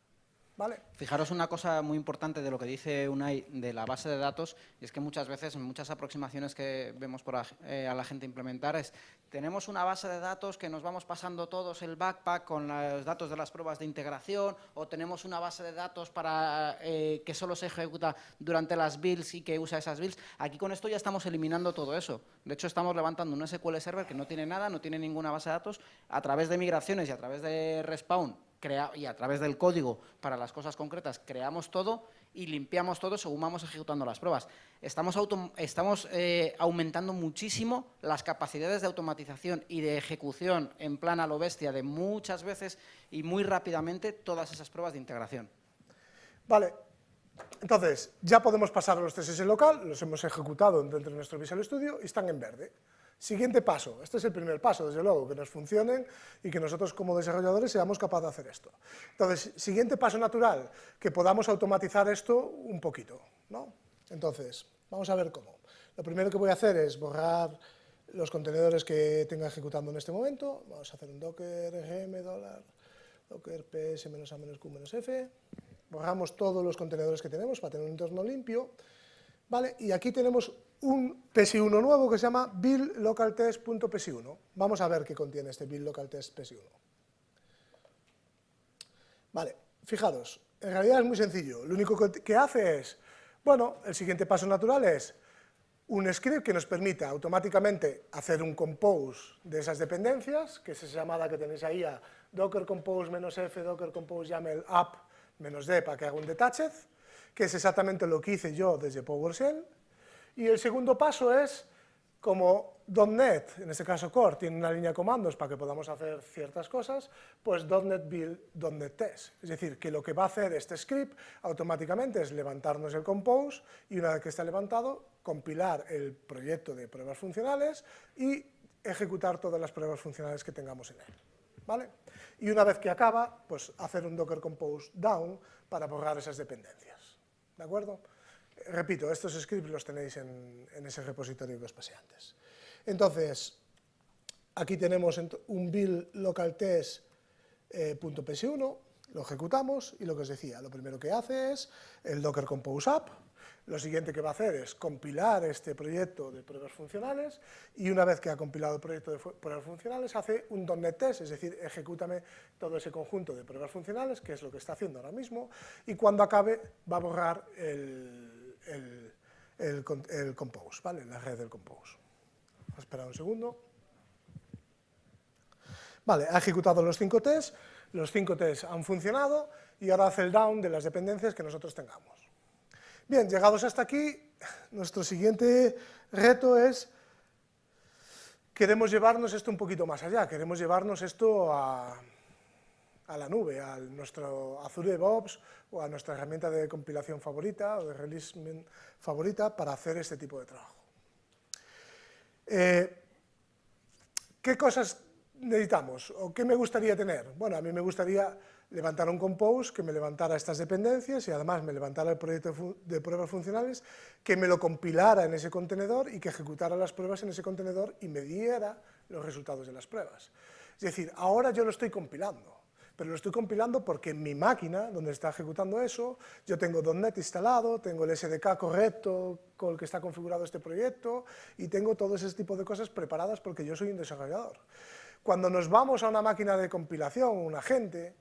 ¿Vale? Fijaros una cosa muy importante de lo que dice Unai de la base de datos, y es que muchas veces, en muchas aproximaciones que vemos a la gente implementar, tenemos una base de datos que nos vamos pasando todos el backpack con los datos de las pruebas de integración, o tenemos una base de datos para que solo se ejecuta durante las builds y que usa esas builds. Aquí con esto ya estamos eliminando todo eso. De hecho, estamos levantando un SQL Server que no tiene nada, no tiene ninguna base de datos, a través de migraciones y a través de Respawn, y a través del código para las cosas concretas creamos todo y limpiamos todo según vamos ejecutando las pruebas. Estamos aumentando muchísimo las capacidades de automatización y de ejecución en plan a lo bestia de muchas veces y muy rápidamente todas esas pruebas de integración. Vale, entonces ya podemos pasar a los tests en local, los hemos ejecutado dentro de nuestro Visual Studio y están en verde. Siguiente paso, este es el primer paso, desde luego, que nos funcionen y que nosotros como desarrolladores seamos capaces de hacer esto. Entonces, siguiente paso natural, que podamos automatizar esto un poquito, ¿no? Entonces, vamos a ver cómo. Lo primero que voy a hacer es borrar los contenedores que tenga ejecutando en este momento. Vamos a hacer un docker gm docker ps -a-q-f. Borramos todos los contenedores que tenemos para tener un entorno limpio. ¿Vale? Y aquí tenemos un PSI1 nuevo que se llama build localtest.psi1. Vamos a ver qué contiene este build localtest.psi1. Vale, fijaros, en realidad es muy sencillo. Lo único que hace es, bueno, el siguiente paso natural es un script que nos permita automáticamente hacer un compose de esas dependencias, que es esa llamada que tenéis ahí a docker compose -f, docker compose YAML app -d para que haga un detached, que es exactamente lo que hice yo desde PowerShell. Y el segundo paso es Como .NET, en este caso Core, tiene una línea de comandos para que podamos hacer ciertas cosas, pues .NET Build, .NET Test. Es decir, que lo que va a hacer este script automáticamente es levantarnos el compose y una vez que está levantado, compilar el proyecto de pruebas funcionales y ejecutar todas las pruebas funcionales que tengamos en él. ¿Vale? Y una vez que acaba, pues hacer un Docker Compose down para borrar esas dependencias. ¿De acuerdo? Repito, estos scripts los tenéis en ese repositorio que os pasé antes. Entonces, aquí tenemos un build local test .ps1, lo ejecutamos y lo que os decía, lo primero que hace es el Docker Compose up, lo siguiente que va a hacer es compilar este proyecto de pruebas funcionales y una vez que ha compilado el proyecto de pruebas funcionales hace un .NET Test, es decir, ejecútame todo ese conjunto de pruebas funcionales, que es lo que está haciendo ahora mismo, y cuando acabe va a borrar el compose, ¿vale? La red del compose. Voy a esperar un segundo. Vale, ha ejecutado los 5 tests han funcionado y ahora hace el down de las dependencias que nosotros tengamos. Bien, llegados hasta aquí, nuestro siguiente reto es, queremos llevarnos esto un poquito más allá, queremos llevarnos esto a la nube, a nuestro Azure DevOps o a nuestra herramienta de compilación favorita o de release favorita para hacer este tipo de trabajo. ¿Qué cosas necesitamos o qué me gustaría tener? Bueno, a mí me gustaría levantar un compose que me levantara estas dependencias y además me levantara el proyecto de pruebas funcionales, que me lo compilara en ese contenedor y que ejecutara las pruebas en ese contenedor y me diera los resultados de las pruebas. Es decir, ahora yo lo estoy compilando, pero lo estoy compilando porque en mi máquina, donde está ejecutando eso, yo tengo .NET instalado, tengo el SDK correcto con el que está configurado este proyecto y tengo todo ese tipo de cosas preparadas porque yo soy un desarrollador. Cuando nos vamos a una máquina de compilación, un agente,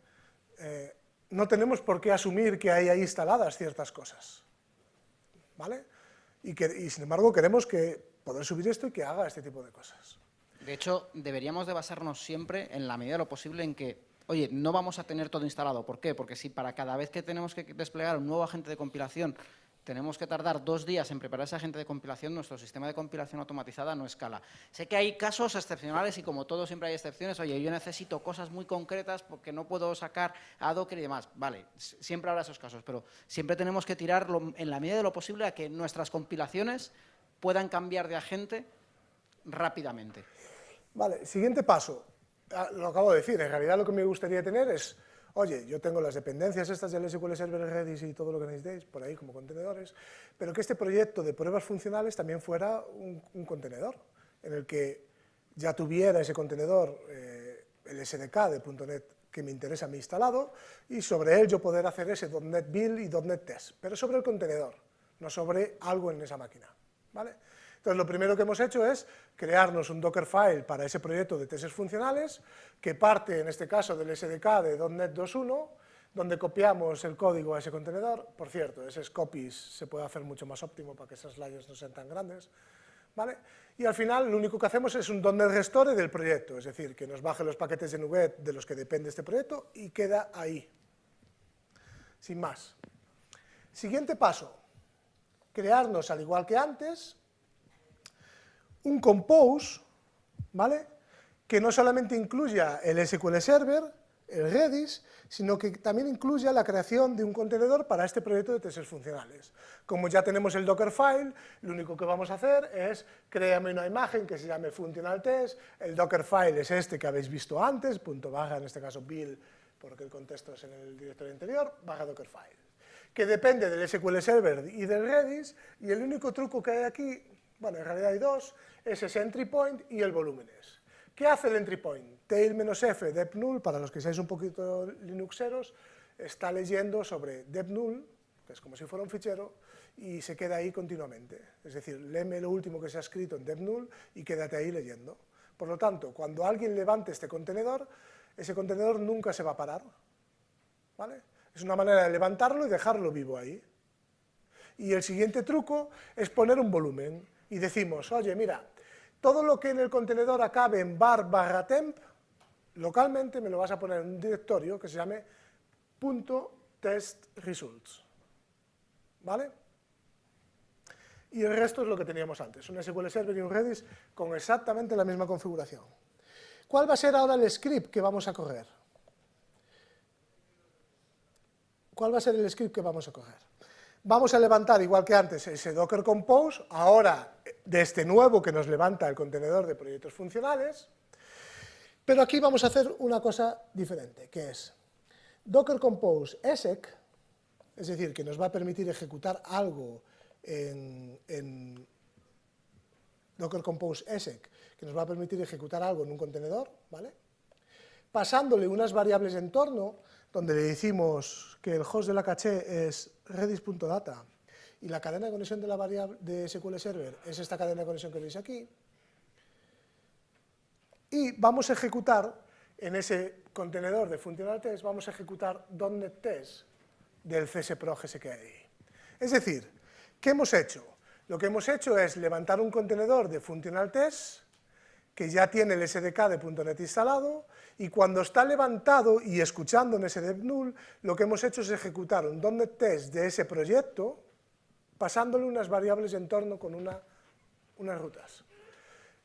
no tenemos por qué asumir que hay ahí instaladas ciertas cosas, ¿vale? Y sin embargo queremos poder subir esto y que haga este tipo de cosas. De hecho, deberíamos de basarnos siempre, en la medida de lo posible, en que, oye, no vamos a tener todo instalado. ¿Por qué? Porque si para cada vez que tenemos que desplegar un nuevo agente de compilación tenemos que tardar 2 días en preparar ese agente de compilación, nuestro sistema de compilación automatizada no escala. Sé que hay casos excepcionales y como todo siempre hay excepciones, oye, yo necesito cosas muy concretas porque no puedo sacar a Docker y demás. Vale, siempre habrá esos casos, pero siempre tenemos que tirar en la medida de lo posible a que nuestras compilaciones puedan cambiar de agente rápidamente. Vale, siguiente paso. Lo acabo de decir, en realidad lo que me gustaría tener es, oye, yo tengo las dependencias estas del SQL Server Redis y todo lo que necesitéis por ahí como contenedores, pero que este proyecto de pruebas funcionales también fuera un contenedor, en el que ya tuviera ese contenedor, el SDK de .NET que me interesa a mí instalado, y sobre él yo poder hacer ese .NET Build y .NET Test, pero sobre el contenedor, no sobre algo en esa máquina, ¿vale? Entonces, lo primero que hemos hecho es crearnos un Dockerfile para ese proyecto de tests funcionales, que parte, en este caso, del SDK de .NET 2.1, donde copiamos el código a ese contenedor. Por cierto, ese copies se puede hacer mucho más óptimo para que esas layers no sean tan grandes, ¿vale? Y al final, lo único que hacemos es un .NET Restore del proyecto, es decir, que nos baje los paquetes de NuGet de los que depende este proyecto y queda ahí, sin más. Siguiente paso, crearnos, al igual que antes, un compose, ¿vale?, que no solamente incluya el SQL Server, el Redis, sino que también incluya la creación de un contenedor para este proyecto de tests funcionales. Como ya tenemos el Dockerfile, lo único que vamos a hacer es créame una imagen que se llame Functional Test, el Dockerfile es este que habéis visto antes, punto barra, en este caso build, porque el contexto es en el directorio anterior, barra Dockerfile, que depende del SQL Server y del Redis, y el único truco que hay aquí, bueno, en realidad hay dos, es ese entry point y el volúmenes. ¿Qué hace el entry point? Tail-f dep-null, para los que seáis un poquito linuxeros, está leyendo sobre dep-null, que es como si fuera un fichero, y se queda ahí continuamente. Es decir, léeme lo último que se ha escrito en dep-null y quédate ahí leyendo. Por lo tanto, cuando alguien levante este contenedor, ese contenedor nunca se va a parar, ¿vale? Es una manera de levantarlo y dejarlo vivo ahí. Y el siguiente truco es poner un volumen. Y decimos, oye, mira, todo lo que en el contenedor acabe en bar/temp, localmente me lo vas a poner en un directorio que se llame .testResults, ¿vale? y el resto es lo que teníamos antes, un SQL Server y un Redis con exactamente la misma configuración. ¿Cuál va a ser ahora el script que vamos a correr? ¿Cuál va a ser el script que vamos a correr? Vamos a levantar, igual que antes, ese Docker Compose, ahora de este nuevo que nos levanta el contenedor de proyectos funcionales, pero aquí vamos a hacer una cosa diferente, que es Docker Compose exec, es decir, que nos va a permitir ejecutar algo en Docker Compose exec, que nos va a permitir ejecutar algo en un contenedor, ¿vale? Pasándole unas variables de entorno, donde le decimos que el host de la caché es redis.data y la cadena de conexión de la variable de SQL Server es esta cadena de conexión que veis aquí, y vamos a ejecutar en ese contenedor de functional test, vamos a ejecutar .NET Test del CSPROG SKI. Es decir, ¿qué hemos hecho? Lo que hemos hecho es levantar un contenedor de functional test que ya tiene el SDK de .NET instalado, y cuando está levantado y escuchando en ese devnull, lo que hemos hecho es ejecutar un .NET Test de ese proyecto, pasándole unas variables de entorno con unas rutas.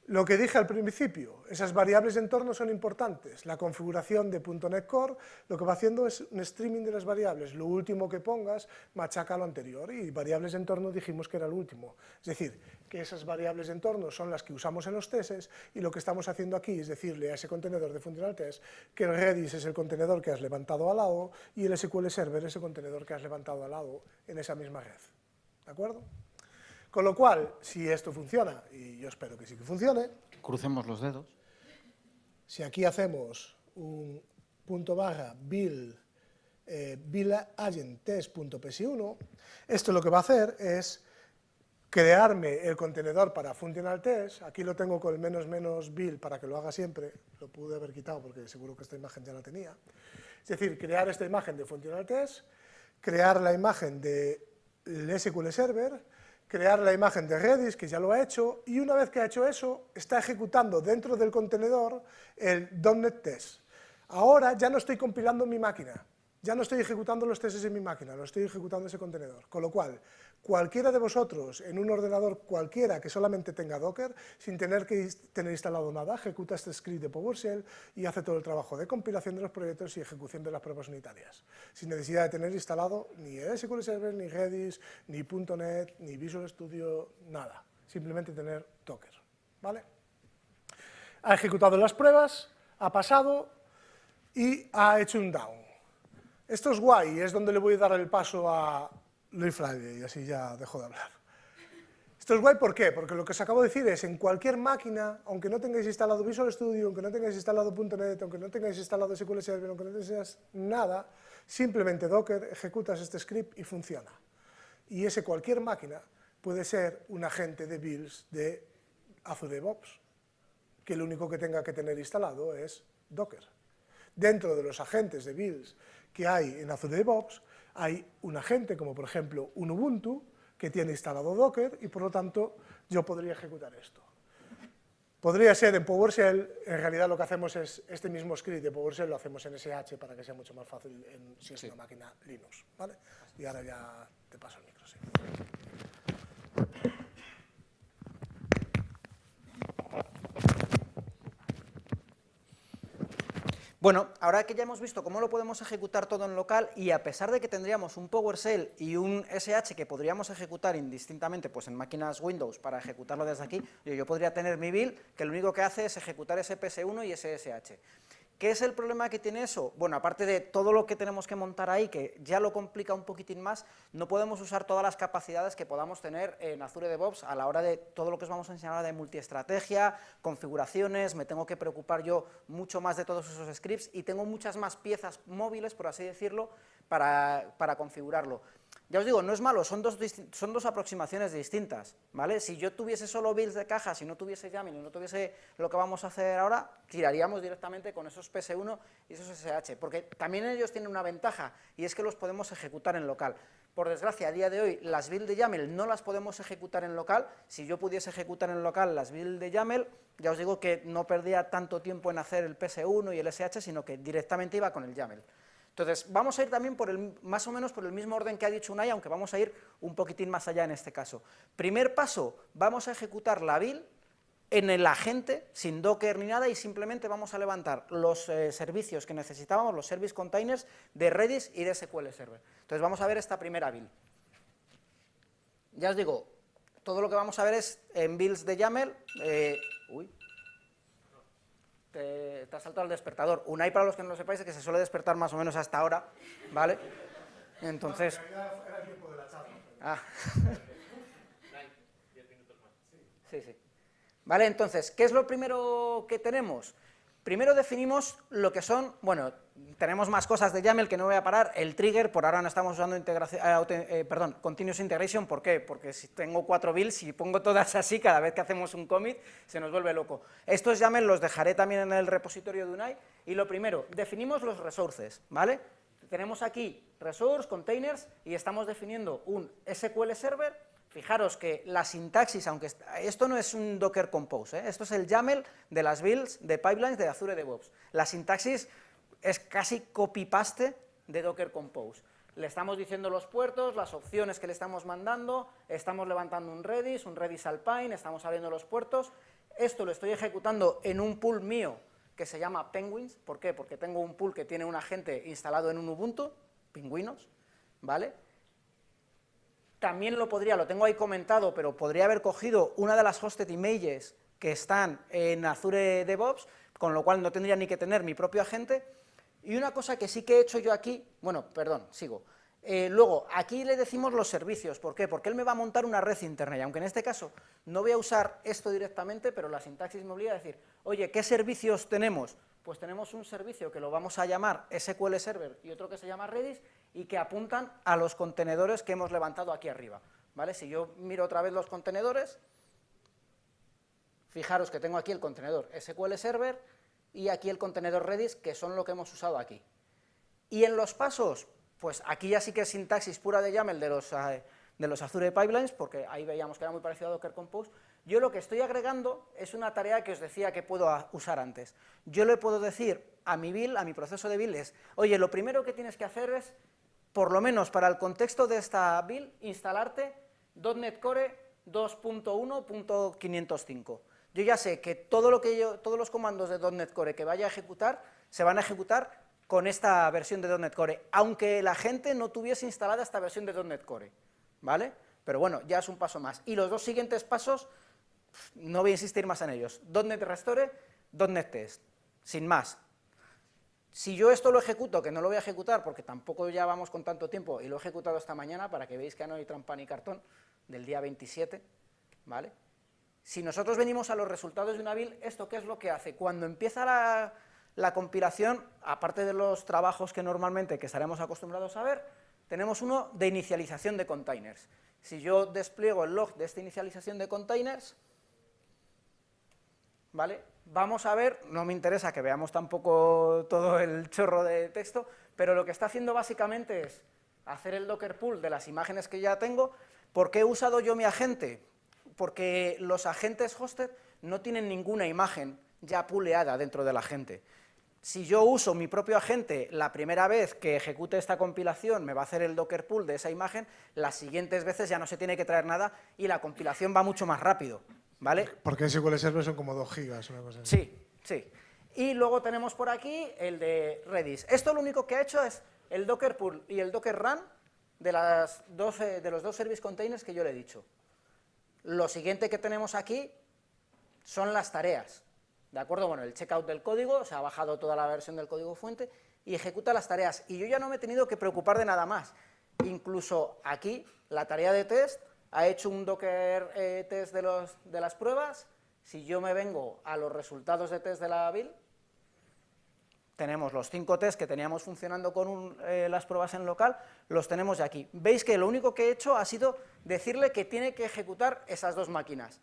Lo que dije al principio, esas variables de entorno son importantes. La configuración de .NET Core lo que va haciendo es un streaming de las variables. Lo último que pongas machaca lo anterior, y variables de entorno dijimos que era el último. Es decir, que esas variables de entorno son las que usamos en los tests, y lo que estamos haciendo aquí es decirle a ese contenedor de functional test que el Redis es el contenedor que has levantado al lado y el SQL Server es el contenedor que has levantado al lado en esa misma red. ¿De acuerdo? Con lo cual, si esto funciona, y yo espero que sí que funcione, crucemos los dedos. Si aquí hacemos un /build agent test.psi1, esto lo que va a hacer es crearme el contenedor para functional test. Aquí lo tengo con el --build para que lo haga siempre, lo pude haber quitado porque seguro que esta imagen ya la tenía. Es decir, crear esta imagen de functional test, crear la imagen del SQL Server, crear la imagen de Redis, que ya lo ha hecho, y una vez que ha hecho eso, está ejecutando dentro del contenedor el .NET Test. Ahora ya no estoy compilando mi máquina, ya no estoy ejecutando los tests en mi máquina, lo estoy ejecutando en ese contenedor. Con lo cual, cualquiera de vosotros, en un ordenador cualquiera que solamente tenga Docker, sin tener que tener instalado nada, ejecuta este script de PowerShell y hace todo el trabajo de compilación de los proyectos y ejecución de las pruebas unitarias, sin necesidad de tener instalado ni SQL Server, ni Redis, ni .NET, ni Visual Studio, nada. Simplemente tener Docker, ¿vale? Ha ejecutado las pruebas, ha pasado y ha hecho un down. Esto es guay, es donde le voy a dar el paso a Luis Friday, y así ya dejo de hablar. Esto es guay, ¿por qué? Porque lo que os acabo de decir es, en cualquier máquina, aunque no tengáis instalado Visual Studio, aunque no tengáis instalado .NET, aunque no tengáis instalado SQL Server, aunque no tengáis nada, simplemente Docker, ejecutas este script y funciona. Y ese cualquier máquina puede ser un agente de builds de Azure DevOps, que lo único que tenga que tener instalado es Docker. Dentro de los agentes de builds que hay en Azure DevOps, hay un agente como por ejemplo un Ubuntu que tiene instalado Docker y por lo tanto yo podría ejecutar esto. Podría ser en PowerShell, en realidad lo que hacemos es este mismo script de PowerShell lo hacemos en SH para que sea mucho más fácil si es una máquina Linux, ¿vale? Y ahora ya te paso el micro, sí. Bueno, ahora que ya hemos visto cómo lo podemos ejecutar todo en local, y a pesar de que tendríamos un PowerShell y un SH que podríamos ejecutar indistintamente pues en máquinas Windows para ejecutarlo desde aquí, yo podría tener mi build que lo único que hace es ejecutar ese PS1 y ese SH. ¿Qué es el problema que tiene eso? Bueno, aparte de todo lo que tenemos que montar ahí, que ya lo complica un poquitín más, no podemos usar todas las capacidades que podamos tener en Azure DevOps a la hora de todo lo que os vamos a enseñar ahora de multiestrategia, configuraciones, me tengo que preocupar yo mucho más de todos esos scripts y tengo muchas más piezas móviles, por así decirlo, para configurarlo. Ya os digo, no es malo, son dos aproximaciones distintas, ¿vale? Si yo tuviese solo builds de caja, si no tuviese YAML y no tuviese lo que vamos a hacer ahora, tiraríamos directamente con esos PS1 y esos SH, porque también ellos tienen una ventaja, y es que los podemos ejecutar en local. Por desgracia, a día de hoy, las builds de YAML no las podemos ejecutar en local. Si yo pudiese ejecutar en local las builds de YAML, ya os digo que no perdía tanto tiempo en hacer el PS1 y el SH, sino que directamente iba con el YAML. Entonces, vamos a ir también más o menos por el mismo orden que ha dicho Unai, aunque vamos a ir un poquitín más allá en este caso. Primer paso, vamos a ejecutar la build en el agente, sin Docker ni nada, y simplemente vamos a levantar los servicios que necesitábamos, los service containers de Redis y de SQL Server. Entonces, vamos a ver esta primera build. Ya os digo, todo lo que vamos a ver es en builds de YAML. Te ha saltado el despertador. Unai, para los que no lo sepáis, es que se suele despertar más o menos hasta ahora, ¿vale? Entonces... Era el tiempo de la charla. Ah. Sí, sí. Vale, entonces, ¿qué es lo primero que tenemos? Primero definimos lo que son, bueno, tenemos más cosas de YAML que no voy a parar, el trigger, por ahora no estamos usando continuous integration, ¿por qué? Porque si tengo 4 builds, si pongo todas así, cada vez que hacemos un commit, se nos vuelve loco. Estos YAML los dejaré también en el repositorio de Unai, y lo primero, definimos los resources, ¿vale? Tenemos aquí resource, containers, y estamos definiendo un SQL Server. Fijaros que la sintaxis, aunque esto no es un Docker Compose, esto es el YAML de las builds de pipelines de Azure DevOps. La sintaxis es casi copy-paste de Docker Compose. Le estamos diciendo los puertos, las opciones que le estamos mandando, estamos levantando un Redis Alpine, estamos abriendo los puertos. Esto lo estoy ejecutando en un pool mío que se llama Penguins. ¿Por qué? Porque tengo un pool que tiene un agente instalado en un Ubuntu, pingüinos, ¿vale? También lo tengo ahí comentado, pero podría haber cogido una de las hosted images que están en Azure DevOps, con lo cual no tendría ni que tener mi propio agente. Y una cosa que sí que he hecho yo aquí, bueno, perdón, sigo. Luego, aquí le decimos los servicios, ¿por qué? Porque él me va a montar una red interna, y aunque en este caso no voy a usar esto directamente, pero la sintaxis me obliga a decir, oye, ¿qué servicios tenemos? Pues tenemos un servicio que lo vamos a llamar SQL Server y otro que se llama Redis, y que apuntan a los contenedores que hemos levantado aquí arriba, ¿vale? Si yo miro otra vez los contenedores, fijaros que tengo aquí el contenedor SQL Server y aquí el contenedor Redis, que son lo que hemos usado aquí. Y en los pasos, pues aquí ya sí que es sintaxis pura de YAML de los Azure Pipelines, porque ahí veíamos que era muy parecido a Docker Compose. Yo lo que estoy agregando es una tarea que os decía que puedo usar antes. Yo le puedo decir a mi build, a mi proceso de build, oye, lo primero que tienes que hacer es, por lo menos para el contexto de esta build, instalarte .NET Core 2.1.505. Yo ya sé que todos los comandos de .NET Core que vaya a ejecutar, se van a ejecutar con esta versión de .NET Core, aunque la gente no tuviese instalada esta versión de .NET Core, ¿vale? Pero bueno, ya es un paso más. Y los dos siguientes pasos, no voy a insistir más en ellos. .NET Restore, .NET Test, sin más. Si yo esto lo ejecuto, que no lo voy a ejecutar porque tampoco ya vamos con tanto tiempo, y lo he ejecutado esta mañana para que veáis que no hay trampa ni cartón, del día 27, ¿vale? Si nosotros venimos a los resultados de una build, ¿esto qué es lo que hace? Cuando empieza la compilación, aparte de los trabajos que normalmente que estaremos acostumbrados a ver, tenemos uno de inicialización de containers. Si yo despliego el log de esta inicialización de containers, ¿vale? Vamos a ver, no me interesa que veamos tampoco todo el chorro de texto, pero lo que está haciendo básicamente es hacer el Docker pull de las imágenes que ya tengo. ¿Por qué he usado yo mi agente? Porque los agentes hosted no tienen ninguna imagen ya puleada dentro del agente. Si yo uso mi propio agente, la primera vez que ejecute esta compilación me va a hacer el Docker pull de esa imagen, las siguientes veces ya no se tiene que traer nada y la compilación va mucho más rápido, ¿vale? Porque en SQL Server son como 2 gigas, una cosa así. Sí, sí. Y luego tenemos por aquí el de Redis. Esto lo único que ha hecho es el Docker pull y el Docker run de los dos service containers que yo le he dicho. Lo siguiente que tenemos aquí son las tareas, ¿de acuerdo? Bueno, el checkout del código, se ha bajado toda la versión del código fuente y ejecuta las tareas. Y yo ya no me he tenido que preocupar de nada más. Incluso aquí, la tarea de test ha hecho un Docker test de las pruebas. Si yo me vengo a los resultados de test de la build, tenemos los 5 tests que teníamos funcionando con las pruebas en local, los tenemos ya aquí. Veis que lo único que he hecho ha sido decirle que tiene que ejecutar esas 2 máquinas.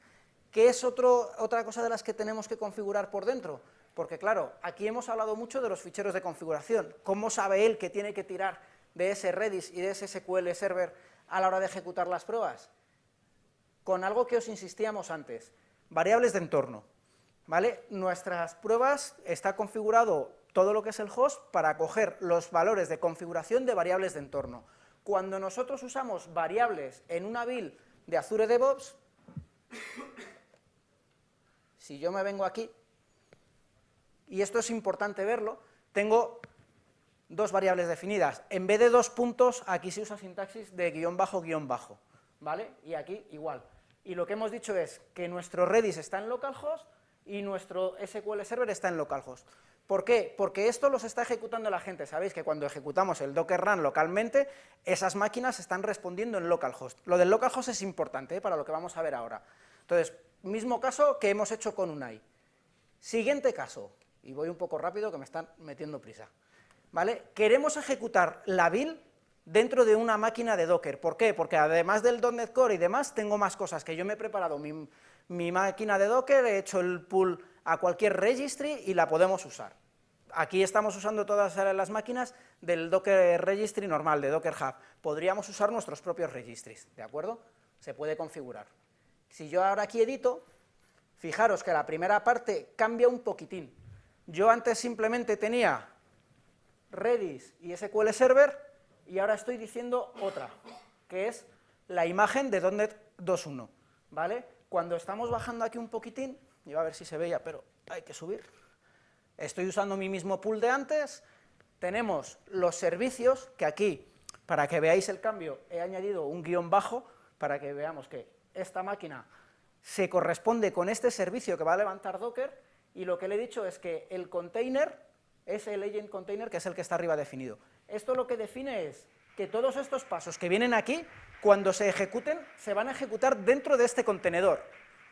¿Qué es otra cosa de las que tenemos que configurar por dentro? Porque claro, aquí hemos hablado mucho de los ficheros de configuración. ¿Cómo sabe él que tiene que tirar de ese Redis y de ese SQL Server a la hora de ejecutar las pruebas? Con algo que os insistíamos antes, variables de entorno, ¿vale? Nuestras pruebas está configurado todo lo que es el host para coger los valores de configuración de variables de entorno. Cuando nosotros usamos variables en una build de Azure DevOps, si yo me vengo aquí, y esto es importante verlo, tengo dos variables definidas. En vez de 2 puntos, aquí se usa sintaxis de guión bajo, ¿vale? Y aquí igual. Y lo que hemos dicho es que nuestro Redis está en localhost y nuestro SQL Server está en localhost. ¿Por qué? Porque esto los está ejecutando la gente. Sabéis que cuando ejecutamos el Docker Run localmente, esas máquinas están respondiendo en localhost. Lo del localhost es importante, para lo que vamos a ver ahora. Entonces, mismo caso que hemos hecho con Unai. Siguiente caso, y voy un poco rápido que me están metiendo prisa. ¿Vale? Queremos ejecutar la build dentro de una máquina de Docker. ¿Por qué? Porque además del .NET Core y demás, tengo más cosas, que yo me he preparado mi máquina de Docker, he hecho el pull a cualquier registry y la podemos usar. Aquí estamos usando todas las máquinas del Docker Registry normal, de Docker Hub. Podríamos usar nuestros propios registries, ¿de acuerdo? Se puede configurar. Si yo ahora aquí edito, fijaros que la primera parte cambia un poquitín. Yo antes simplemente tenía Redis y SQL Server, y ahora estoy diciendo otra, que es la imagen de .NET 2.1, ¿vale? Cuando estamos bajando aquí un poquitín, iba a ver si se veía, pero hay que subir. Estoy usando mi mismo pool de antes, tenemos los servicios, que aquí, para que veáis el cambio, he añadido un guión bajo, para que veamos que esta máquina se corresponde con este servicio que va a levantar Docker, y lo que le he dicho es que el container es el agent container, que es el que está arriba definido. Esto lo que define es que todos estos pasos que vienen aquí, cuando se ejecuten, se van a ejecutar dentro de este contenedor,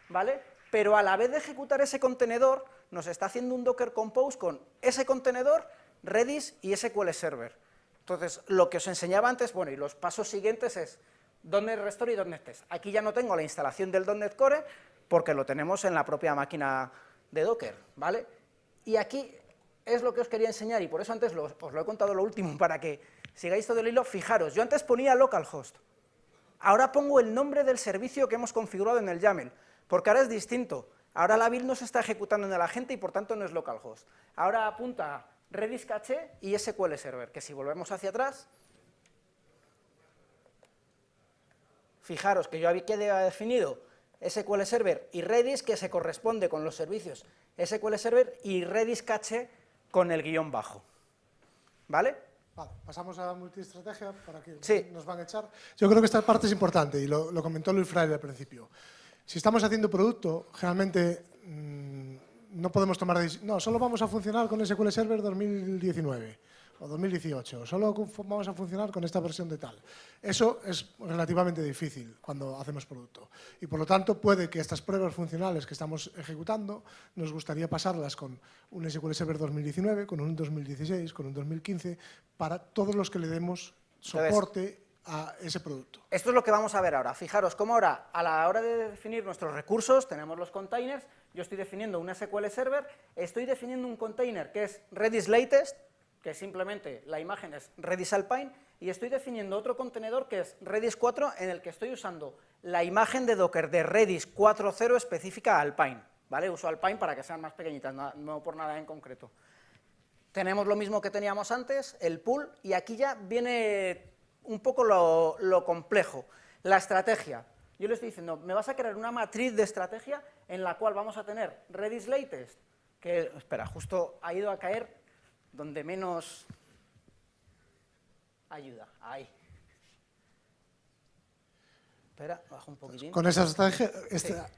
¿vale? Pero a la vez de ejecutar ese contenedor, nos está haciendo un Docker Compose con ese contenedor, Redis y SQL Server. Entonces, lo que os enseñaba antes, bueno, y los pasos siguientes es .NET Restore y .NET Test. Aquí ya no tengo la instalación del .NET Core, porque lo tenemos en la propia máquina de Docker, ¿vale? Y aquí es lo que os quería enseñar, y por eso antes os lo he contado lo último, para que sigáis todo el hilo. Fijaros, yo antes ponía localhost, ahora pongo el nombre del servicio que hemos configurado en el YAML, porque ahora es distinto. Ahora la build no se está ejecutando en el agente y por tanto no es localhost. Ahora apunta a Redis Cache y SQL Server, que si volvemos hacia atrás, fijaros que yo había definido SQL Server y Redis, que se corresponde con los servicios SQL Server, y Redis Cache con el guión bajo, ¿vale? Vale, pasamos a multiestrategia para que sí. Nos van a echar. Yo creo que esta parte es importante y lo comentó Luis Fraile al principio. Si estamos haciendo producto, generalmente no podemos tomar decisiones. No, solo vamos a funcionar con SQL Server 2019 o 2018, solo vamos a funcionar con esta versión de tal. Eso es relativamente difícil cuando hacemos producto. Y por lo tanto, puede que estas pruebas funcionales que estamos ejecutando, nos gustaría pasarlas con un SQL Server 2019, con un 2016, con un 2015, para todos los que le demos soporte a ese producto. Esto es lo que vamos a ver ahora. Fijaros cómo ahora, a la hora de definir nuestros recursos, tenemos los containers, yo estoy definiendo un SQL Server, estoy definiendo un container que es Redis Latest, que simplemente la imagen es Redis Alpine, y estoy definiendo otro contenedor que es Redis 4, en el que estoy usando la imagen de Docker de Redis 4.0 específica a Alpine, ¿vale? Uso Alpine para que sean más pequeñitas, no por nada en concreto. Tenemos lo mismo que teníamos antes, el pool, y aquí ya viene un poco lo complejo, la estrategia. Yo le estoy diciendo, me vas a crear una matriz de estrategia en la cual vamos a tener Redis Latest, que, espera, justo ha ido a caer donde menos ayuda, ahí. Espera, bajo un poquitín. Con esa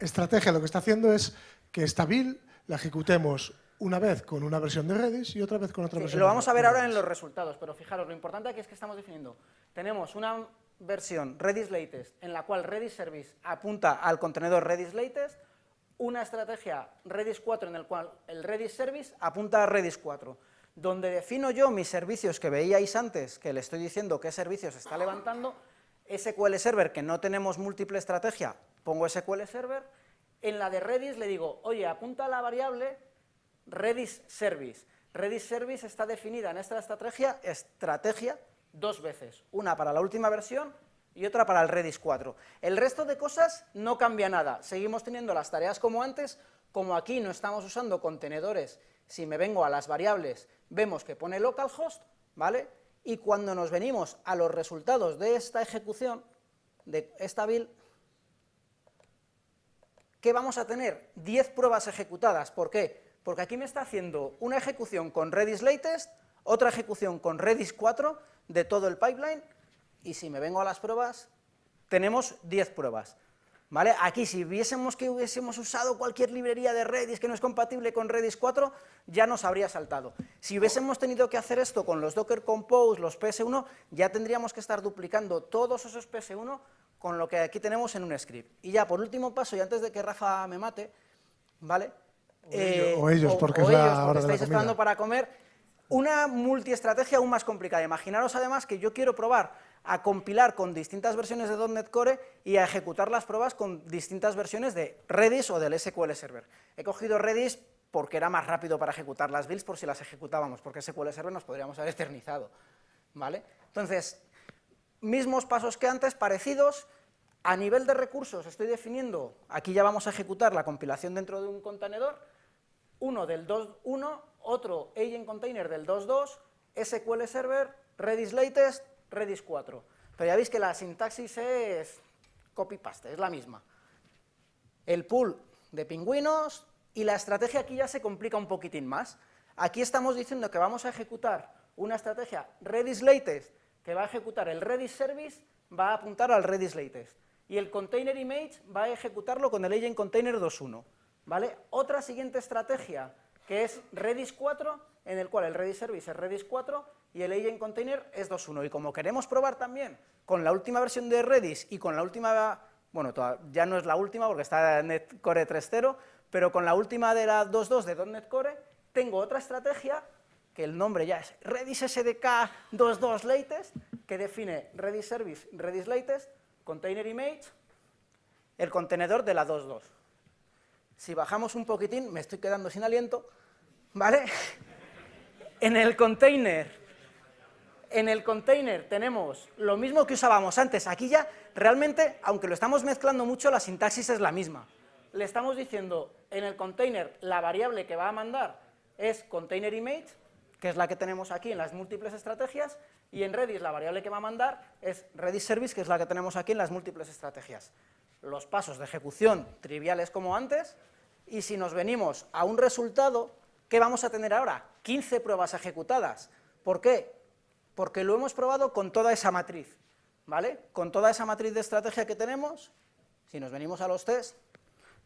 estrategia lo que está haciendo es que esta build la ejecutemos una vez con una versión de Redis y otra vez con otra versión. Lo vamos a ver ahora en los resultados, pero fijaros, lo importante aquí es que estamos definiendo. Tenemos una versión Redis Latest en la cual Redis Service apunta al contenedor Redis Latest, una estrategia Redis 4 en el cual el Redis Service apunta a Redis 4. Donde defino yo mis servicios que veíais antes, que le estoy diciendo qué servicios está levantando, SQL Server, que no tenemos múltiple estrategia, pongo SQL Server, en la de Redis le digo, oye, apunta a la variable Redis Service. Redis Service está definida en esta estrategia dos veces, una para la última versión y otra para el Redis 4. El resto de cosas no cambia nada, seguimos teniendo las tareas como antes, como aquí no estamos usando contenedores Si me vengo a las variables, vemos que pone localhost, ¿vale? Y cuando nos venimos a los resultados de esta ejecución, de esta build, ¿qué vamos a tener? 10 pruebas ejecutadas. ¿Por qué? Porque aquí me está haciendo una ejecución con Redis latest, otra ejecución con Redis 4 de todo el pipeline, y si me vengo a las pruebas, tenemos 10 pruebas. ¿Vale? Aquí, si hubiésemos usado cualquier librería de Redis que no es compatible con Redis 4, ya nos habría saltado. Si hubiésemos tenido que hacer esto con los Docker Compose, los PS1, ya tendríamos que estar duplicando todos esos PS1 con lo que aquí tenemos en un script. Y ya, por último paso, y antes de que Rafa me mate, ¿vale? O ellos, porque es la hora de la estáis esperando para comer, una multiestrategia aún más complicada. Imaginaros además que yo quiero probar a compilar con distintas versiones de .NET Core y a ejecutar las pruebas con distintas versiones de Redis o del SQL Server. He cogido Redis porque era más rápido para ejecutar las builds por si las ejecutábamos, porque SQL Server nos podríamos haber eternizado, ¿vale? Entonces, mismos pasos que antes, parecidos. A nivel de recursos estoy definiendo, aquí ya vamos a ejecutar la compilación dentro de un contenedor, uno del 2.1, otro agent container del 2.2, SQL Server, Redis latest, Redis 4. Pero ya veis que la sintaxis es copy-paste, es la misma. El pool de pingüinos y la estrategia aquí ya se complica un poquitín más. Aquí estamos diciendo que vamos a ejecutar una estrategia Redis latest que va a ejecutar el Redis service, va a apuntar al Redis latest. Y el container image va a ejecutarlo con el agent container 2.1. ¿Vale? Otra siguiente estrategia que es Redis 4, en el cual el Redis service es Redis 4 y el agent container es 2.1. Y como queremos probar también con la última versión de Redis y con la última, bueno, ya no es la última porque está en .NET Core 3.0, pero con la última de la 2.2 de .NET Core, tengo otra estrategia, que el nombre ya es Redis SDK 2.2 latest, que define Redis service, Redis latest, container image, el contenedor de la 2.2. Si bajamos un poquitín, me estoy quedando sin aliento, ¿vale? En el container tenemos lo mismo que usábamos antes. Aquí ya, realmente, aunque lo estamos mezclando mucho, la sintaxis es la misma. Le estamos diciendo, en el container, la variable que va a mandar es container image, que es la que tenemos aquí en las múltiples estrategias, y en Redis la variable que va a mandar es Redis service, que es la que tenemos aquí en las múltiples estrategias. Los pasos de ejecución triviales como antes, y si nos venimos a un resultado, ¿qué vamos a tener ahora? 15 pruebas ejecutadas. ¿Por qué? Porque lo hemos probado con toda esa matriz, ¿vale? Con toda esa matriz de estrategia que tenemos, si nos venimos a los test,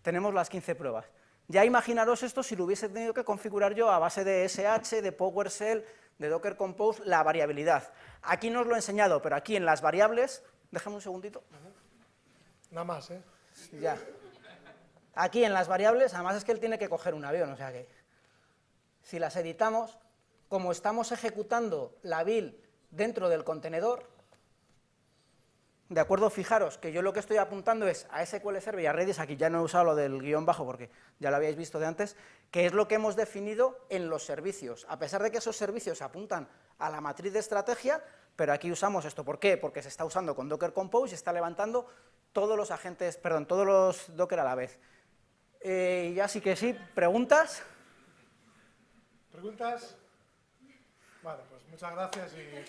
tenemos las 15 pruebas. Ya imaginaros esto si lo hubiese tenido que configurar yo a base de SH, de PowerShell, de Docker Compose, la variabilidad. Aquí no os lo he enseñado, pero aquí en las variables, déjame un segundito. Nada más, ¿eh? Ya. Aquí en las variables, además es que él tiene que coger un avión, o sea que si las editamos, como estamos ejecutando la build dentro del contenedor, ¿de acuerdo? Fijaros que yo lo que estoy apuntando es a SQL Server y a Redis, aquí ya no he usado lo del guión bajo porque ya lo habíais visto de antes, que es lo que hemos definido en los servicios, a pesar de que esos servicios apuntan a la matriz de estrategia, pero aquí usamos esto. ¿Por qué? Porque se está usando con Docker Compose y está levantando todos los agentes, perdón, todos los Docker a la vez. Ya sí que sí, ¿preguntas? ¿Preguntas? Vale, pues muchas gracias y...